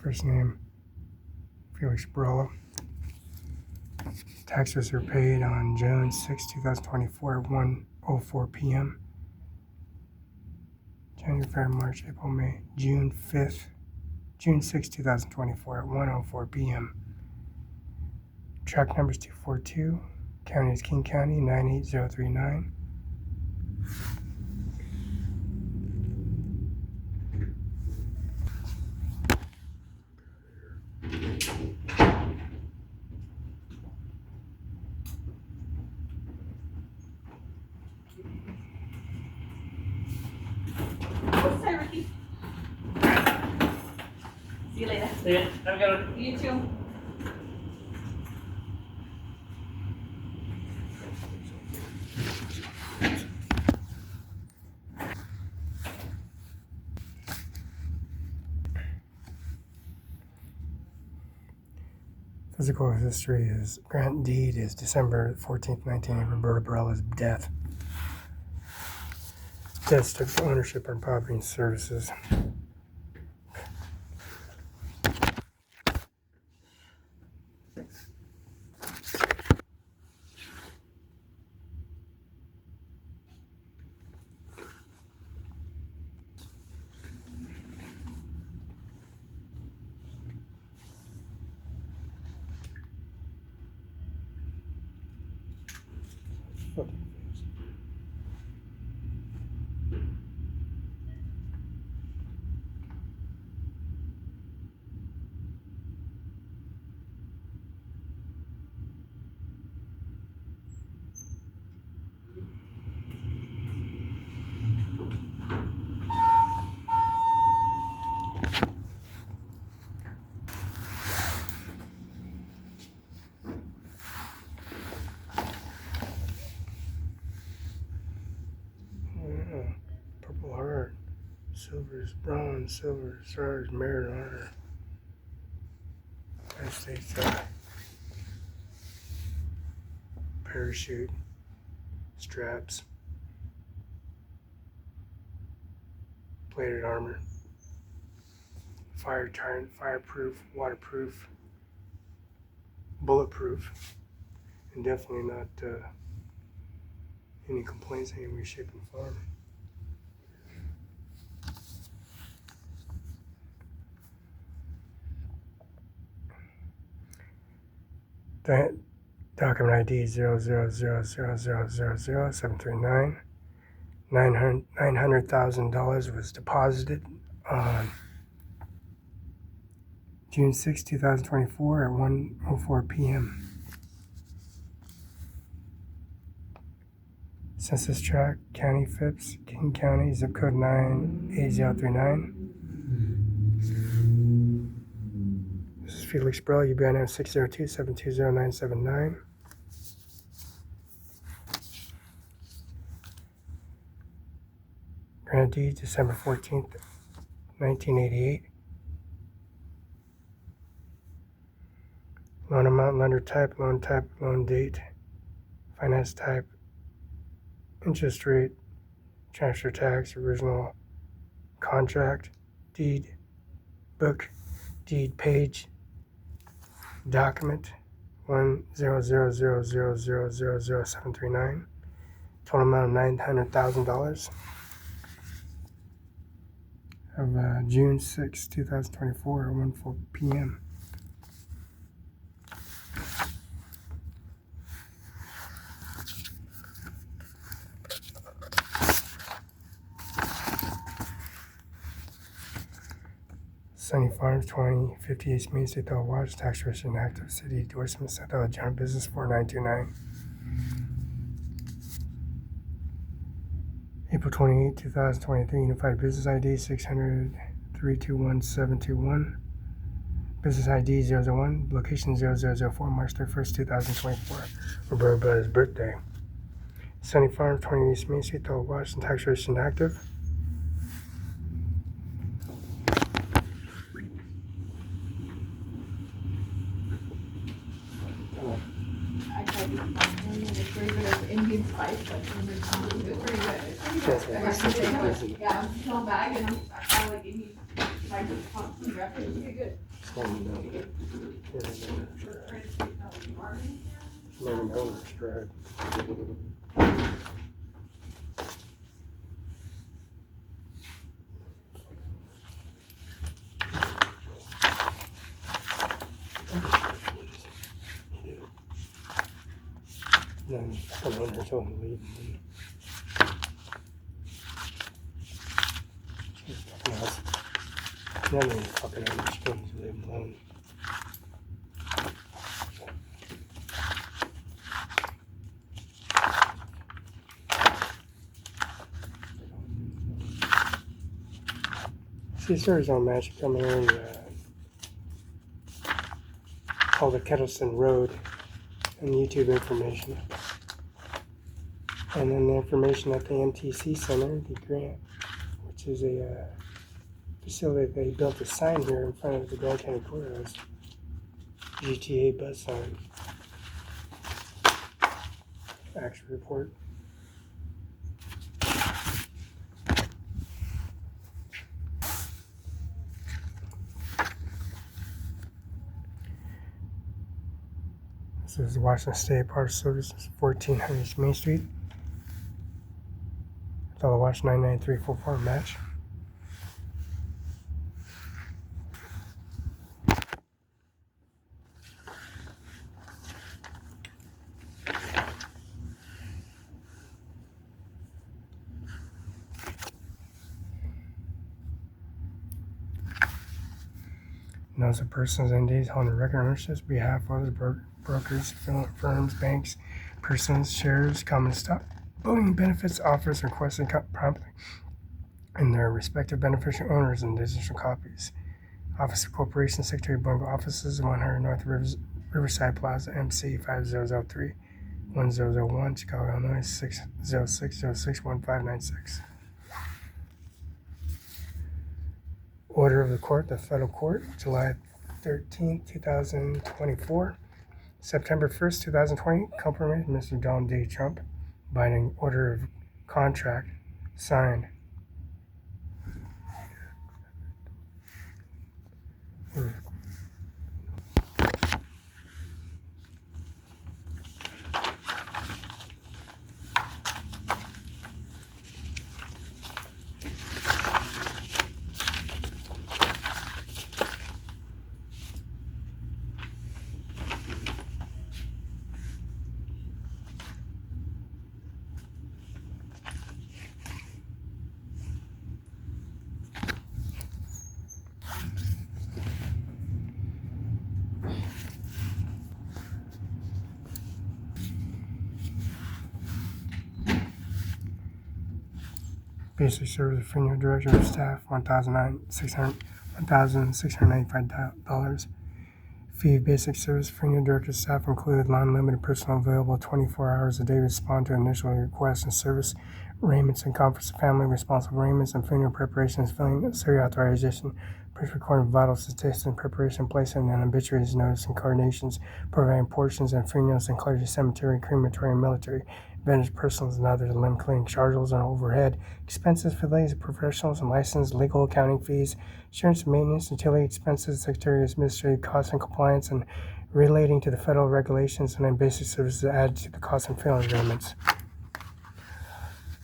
First name, Felix Barela. Taxes are paid on June 6, 2024 at 1:04 p.m. January, February, March, April, May, June 6, 2024 at 1:04 p.m. Track number is 242. County is King County, 98039. What's that, Ricky? See you later. See ya. Have a good one. You too. Physical history is grant deed is December 14th, 1980, Roberta Barela's death. Death certificate of ownership on property and services. colors, bronze, silver, stars, merit, honor. United States parachute, straps, plated armor, fire retardant, fireproof, waterproof, bulletproof, and definitely not any complaints in any way, shape, and form. Document ID 000000739. $900,000 was deposited on June 6, 2024 at 1:04 p.m. Census tract, County Phipps, King County, zip code 98039. This is Felix Barela, UBIN 602-720-979. Granted deed December 14th, 1988. Loan amount, lender type, loan date, finance type, interest rate, transfer tax, original contract, deed, book, deed page, document 10000000739. Total amount of $900,000 of June 6, 2024 at 1:04 p.m. Sunny Farms, 2058 Main Street, Othello, Watch, tax resident active, city endorsement, Othello, General Business 4929. April 28, 2023, Unified Business ID 600-321-721. Business ID 001, location 0004, March 31st, 2024. Roberta's birthday. Sunny Farms, 20 East Main Street, Othello, Watch, tax resident active. I tried to find one and it's very good as Indian spice, but it's pretty good. It's pretty good. That's what I said, Yeah, I'm small bag and I found like Indian spices, pumpkin, wrap it, it's pretty good. Then come on, her told him to leave. Now they're fucking out of the spoons, so leave them alone. See, there's no magic coming in called the Kettleston Road and YouTube information. And then the information at the MTC Center, the grant, which is a facility. They built a sign here in front of the Grand County Courthouse, GTA bus sign. Action report. This is Washington State Park Services, 1400 East Main Street. Othello, Watch 99344 match. Notice of persons and entities holding record ownerships on behalf of others, brokers, firms, banks, persons, shares, common stock, voting benefits, offers requested promptly, and their respective beneficial owners and digital copies. Office of Corporation Secretary Bungle Offices, 100 North Riverside Plaza, MC 5003-1001, Chicago, Illinois 606061596. Order of the Court, the Federal Court, July 13th, 2024. September 1st, 2020. Compromise, Mr. Donald D. Trump. Binding order of contract signed. Basic service funeral director of staff, $1,695. Fee of basic service funeral director staff include non-limited personnel available 24 hours a day, respond to initial requests and service arrangements and conference of family responsible arrangements and funeral preparations, filling necessary authorization, recording vital statistics and preparation, placing and obituaries notice and coordinations, providing portions and funerals in clergy, cemetery, crematory, and military, vendors, personals, and others, limb cleaning charges and overhead expenses for ladies, professionals, and licensed legal accounting fees, insurance and maintenance, utility expenses, secretary administrative costs and compliance, and relating to the federal regulations, and then basic services added to the cost and funeral agreements.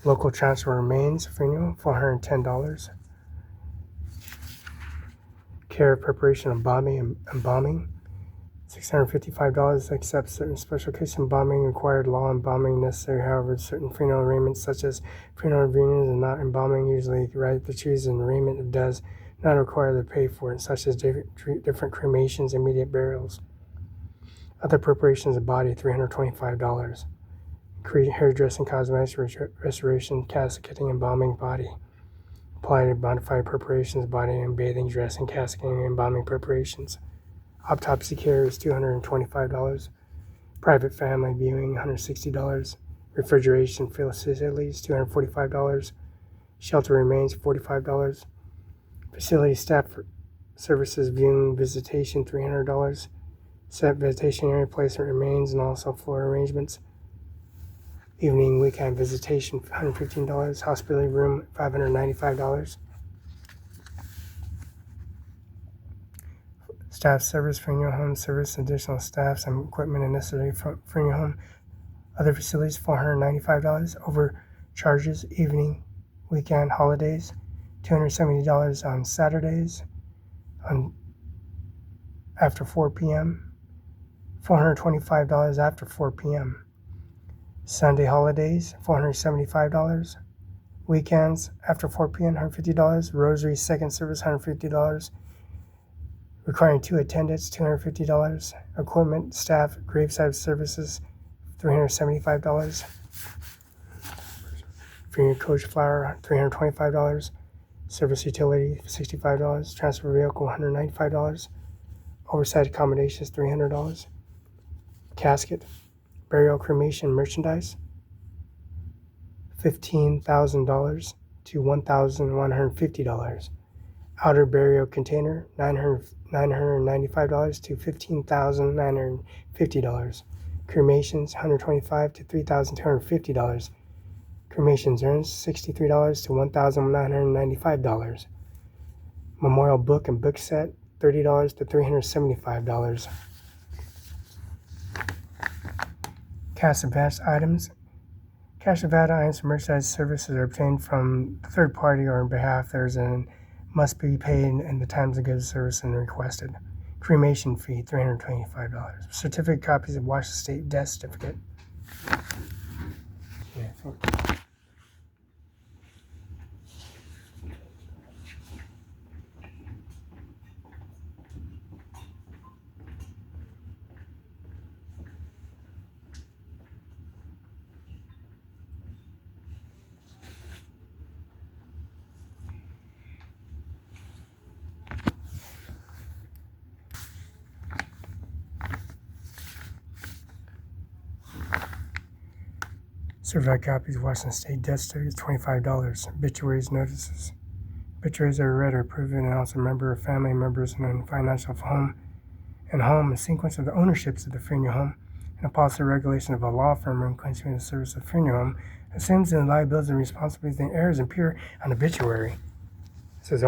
Local transfer remains funeral, $410. Care of preparation of bombing and embalming, $655, except certain special case embalming required law embalming necessary. However, certain funeral arrangements such as funeral reunions and not embalming usually right to choose an arrangement does not require the pay for it, such as different cremations, immediate burials. Other preparations of body, $325. Hairdressing, cosmetics, restoration, casketing, embalming body. Apply to modified preparations, body and bathing, dressing, casketing, and embalming preparations. Autopsy care is $225. Private family viewing, $160. Refrigeration facilities, $245. Shelter remains, $45. Facility staff services viewing visitation, $300. Set visitation area placement remains and also floor arrangements. Evening weekend visitation, $115. Hospitality room, $595. Staff service, funeral home service, additional staffs and equipment and necessary for funeral home. Other facilities, $495. Overcharges, evening, weekend, holidays, $270 on Saturdays, after 4 p.m., $425 after 4 p.m. Sunday holidays, $475. Weekends after 4 p.m., $150. Rosary second service, $150. Requiring 2 attendants, $250. Equipment, staff, graveside services, $375. Funeral coach flower, $325. Service utility, $65. Transfer vehicle, $195. Oversight accommodations, $300. Casket, burial, cremation, merchandise, $15,000 to $1,150. Outer burial container, $995 to $15,950. Cremations, $125 to $3,250. Cremations urns, $63 to $1,995. Memorial book and book set, $30 to $375. Cash advance items. Cash advance items and merchandise services are obtained from the third party or on behalf theirs and must be paid in the times of goods service and requested. Cremation fee, $325. Certificate copies of Washington State death certificate. Certified copies of Washington State death certificates, $25. Obituaries notices, Obituaries are read or approved, and also member of family members and financial home, a sequence of the ownerships of the funeral home, and a policy regulation of a law firm in continuing the service of funeral home assumes the liabilities and responsibilities and heirs appear on obituary. It says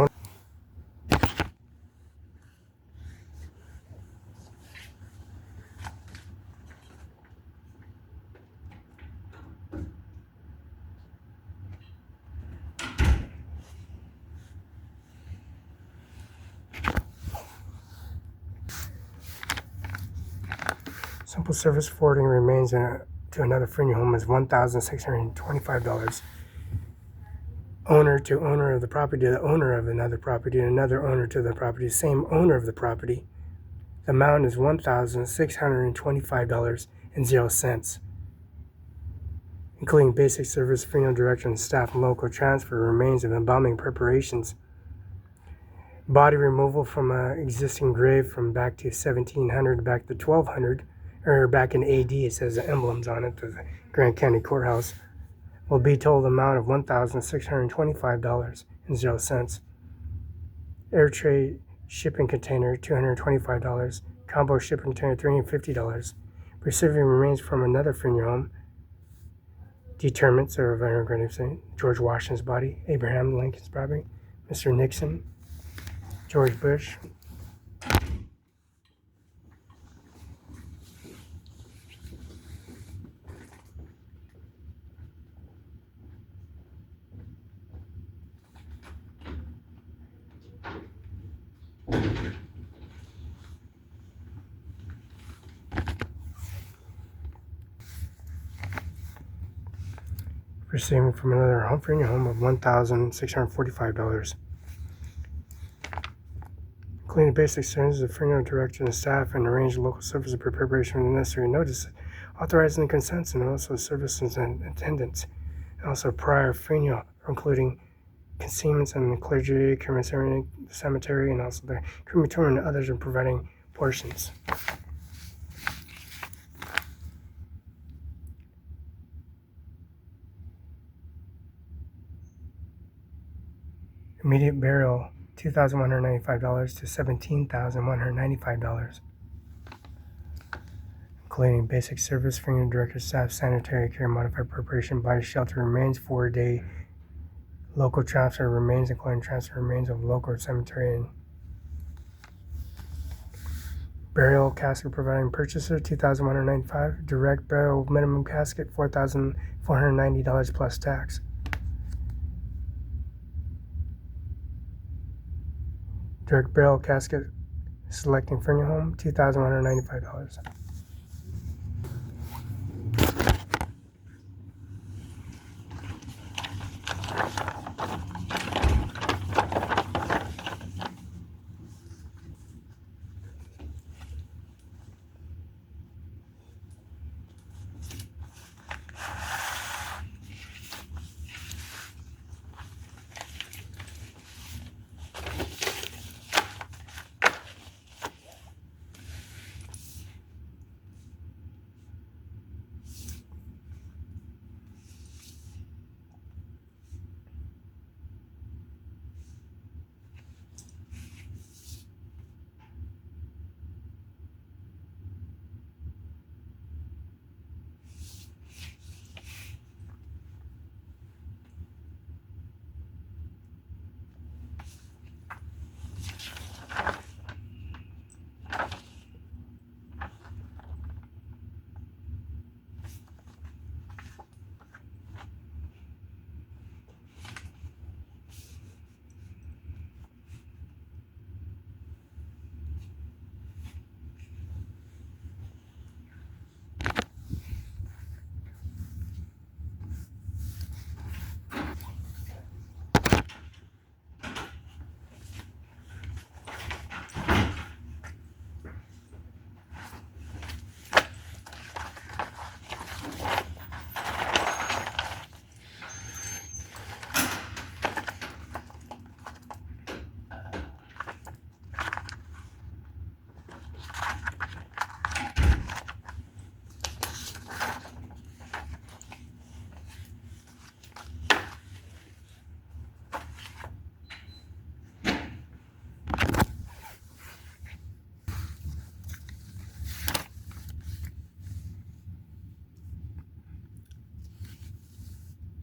simple service forwarding remains to another funeral home is $1,625. Owner to owner of the property to the owner of another property and another owner to the property, same owner of the property. The amount is $1,625.00, including basic service, funeral director and staff, and local transfer remains of embalming preparations. Body removal from an existing grave from back to 1700 back to 1200, or back in AD, it says the emblems on it, the Grant County Courthouse, will be total amount of $1,625.00. Air tray shipping container, $225. Combo shipping container, $350. Receiving remains from another funeral home. Determents or George Washington's body, Abraham Lincoln's property, Mr. Nixon, George Bush. Receiving from another funeral home of $1,645. Including basic services of funeral director and staff, and arrange local service and preparation of the necessary notice, authorizing the consents, and also services and attendance, and also prior funeral, including concealments and the clergy, crematory, the cemetery, and also the crematorium and others, and providing portions. Immediate burial, $2,195 to $17,195, including basic service, funeral director, staff, sanitary care, modified preparation, body shelter remains, 4-day local transfer remains, including transfer remains of local cemetery, and burial casket providing purchaser, $2,195, direct burial minimum casket, $4,490 plus tax. Direct burial casket selecting funeral home, $2,195.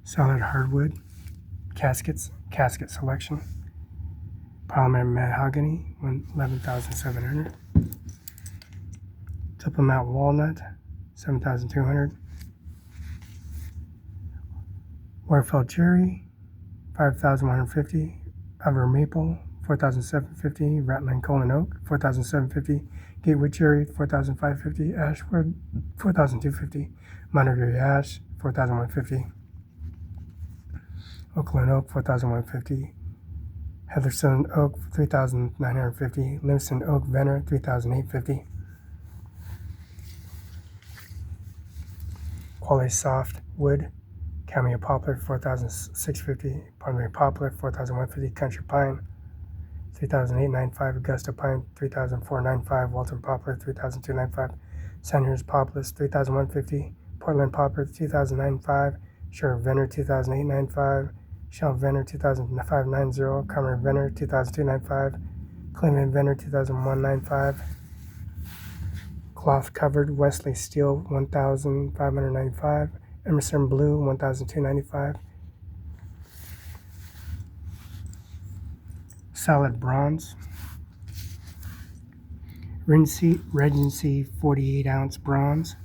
Solid hardwood caskets, casket selection. Polymer mahogany, 11,700. Triple mount walnut, 7,200. Warfeld cherry, 5,150. Ever maple, 4,750. Rattling Colin oak, 4,750. Gatewood cherry, 4,550. Ashwood, 4,250. Monterey ash, 4,150. Oakland oak, 4,150. Heatherstone oak, 3,950. Livingston oak venner, 3,850. Quality soft wood, Cameo poplar, 4,650. Palmetto poplar, 4,150. Country pine, 3,895. Augusta pine, 3,495. Walton poplar, 3,295. Sandhurst poplars, 3,150. Portland poplar, 2,095. Shore venner, 2,895. Shell venner, 2,590. Carmer venner, 2,295. Cleveland venner, 2,195. Cloth covered Wesley steel, 1,595. Emerson blue, 1,295. Solid bronze. Regency 48 ounce bronze,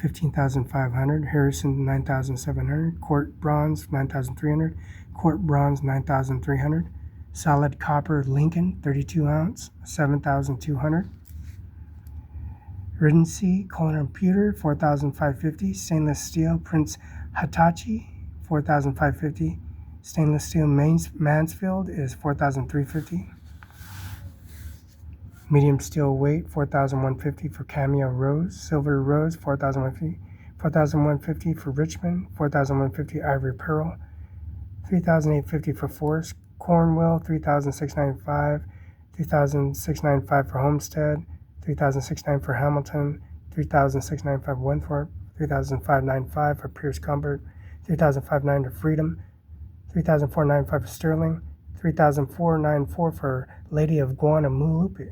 15,500. Harrison 9,700. Quart bronze 9,300. Quart bronze 9,300. Solid copper Lincoln 32 ounce, 7,200. Regency Colin pewter 4,550. Stainless steel Prince Hitachi 4,550. Stainless steel Mansfield is 4,350. Medium steel weight 4,150 for Cameo Rose. Silver Rose 4,150. 4,150 for Richmond. 4,150 Ivory Pearl. 3,850 for Forest. Cornwall 3,695. 3,695 for Homestead. 3,695 for Hamilton. 3,695 for Winthrop. 3,595 for Pierce Comfort. 3,590 for Freedom. 3,495 for Sterling. 3,494 for Lady of Guadalupe.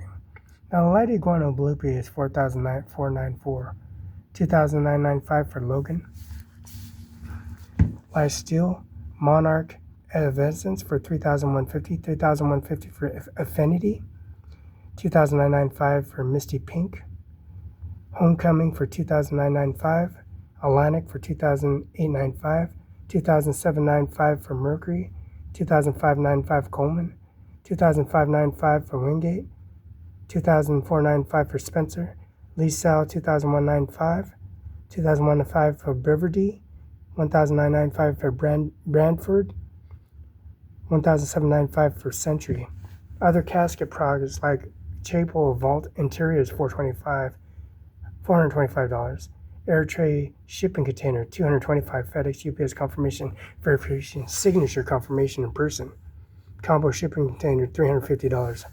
Now, the Lady of Guadalupe is 4,494. 2,995 for Logan. Live Steel Monarch Evanescence for 3,150. 3,150 for Affinity. 2,995 for Misty Pink. Homecoming for 2,995. Atlantic for 2,895. 2,795 for Mercury. 2,595 Coleman. 2,595 for Wingate. 2,495 for Spencer. Lee Sal 2,195. 2,105 for Beverdy. 1,995 for Brantford. 1,795 for Century. Other casket products like Chapel Vault Interior is $425. Air tray shipping container, $225. FedEx UPS confirmation verification signature confirmation in person. Combo shipping container, $350.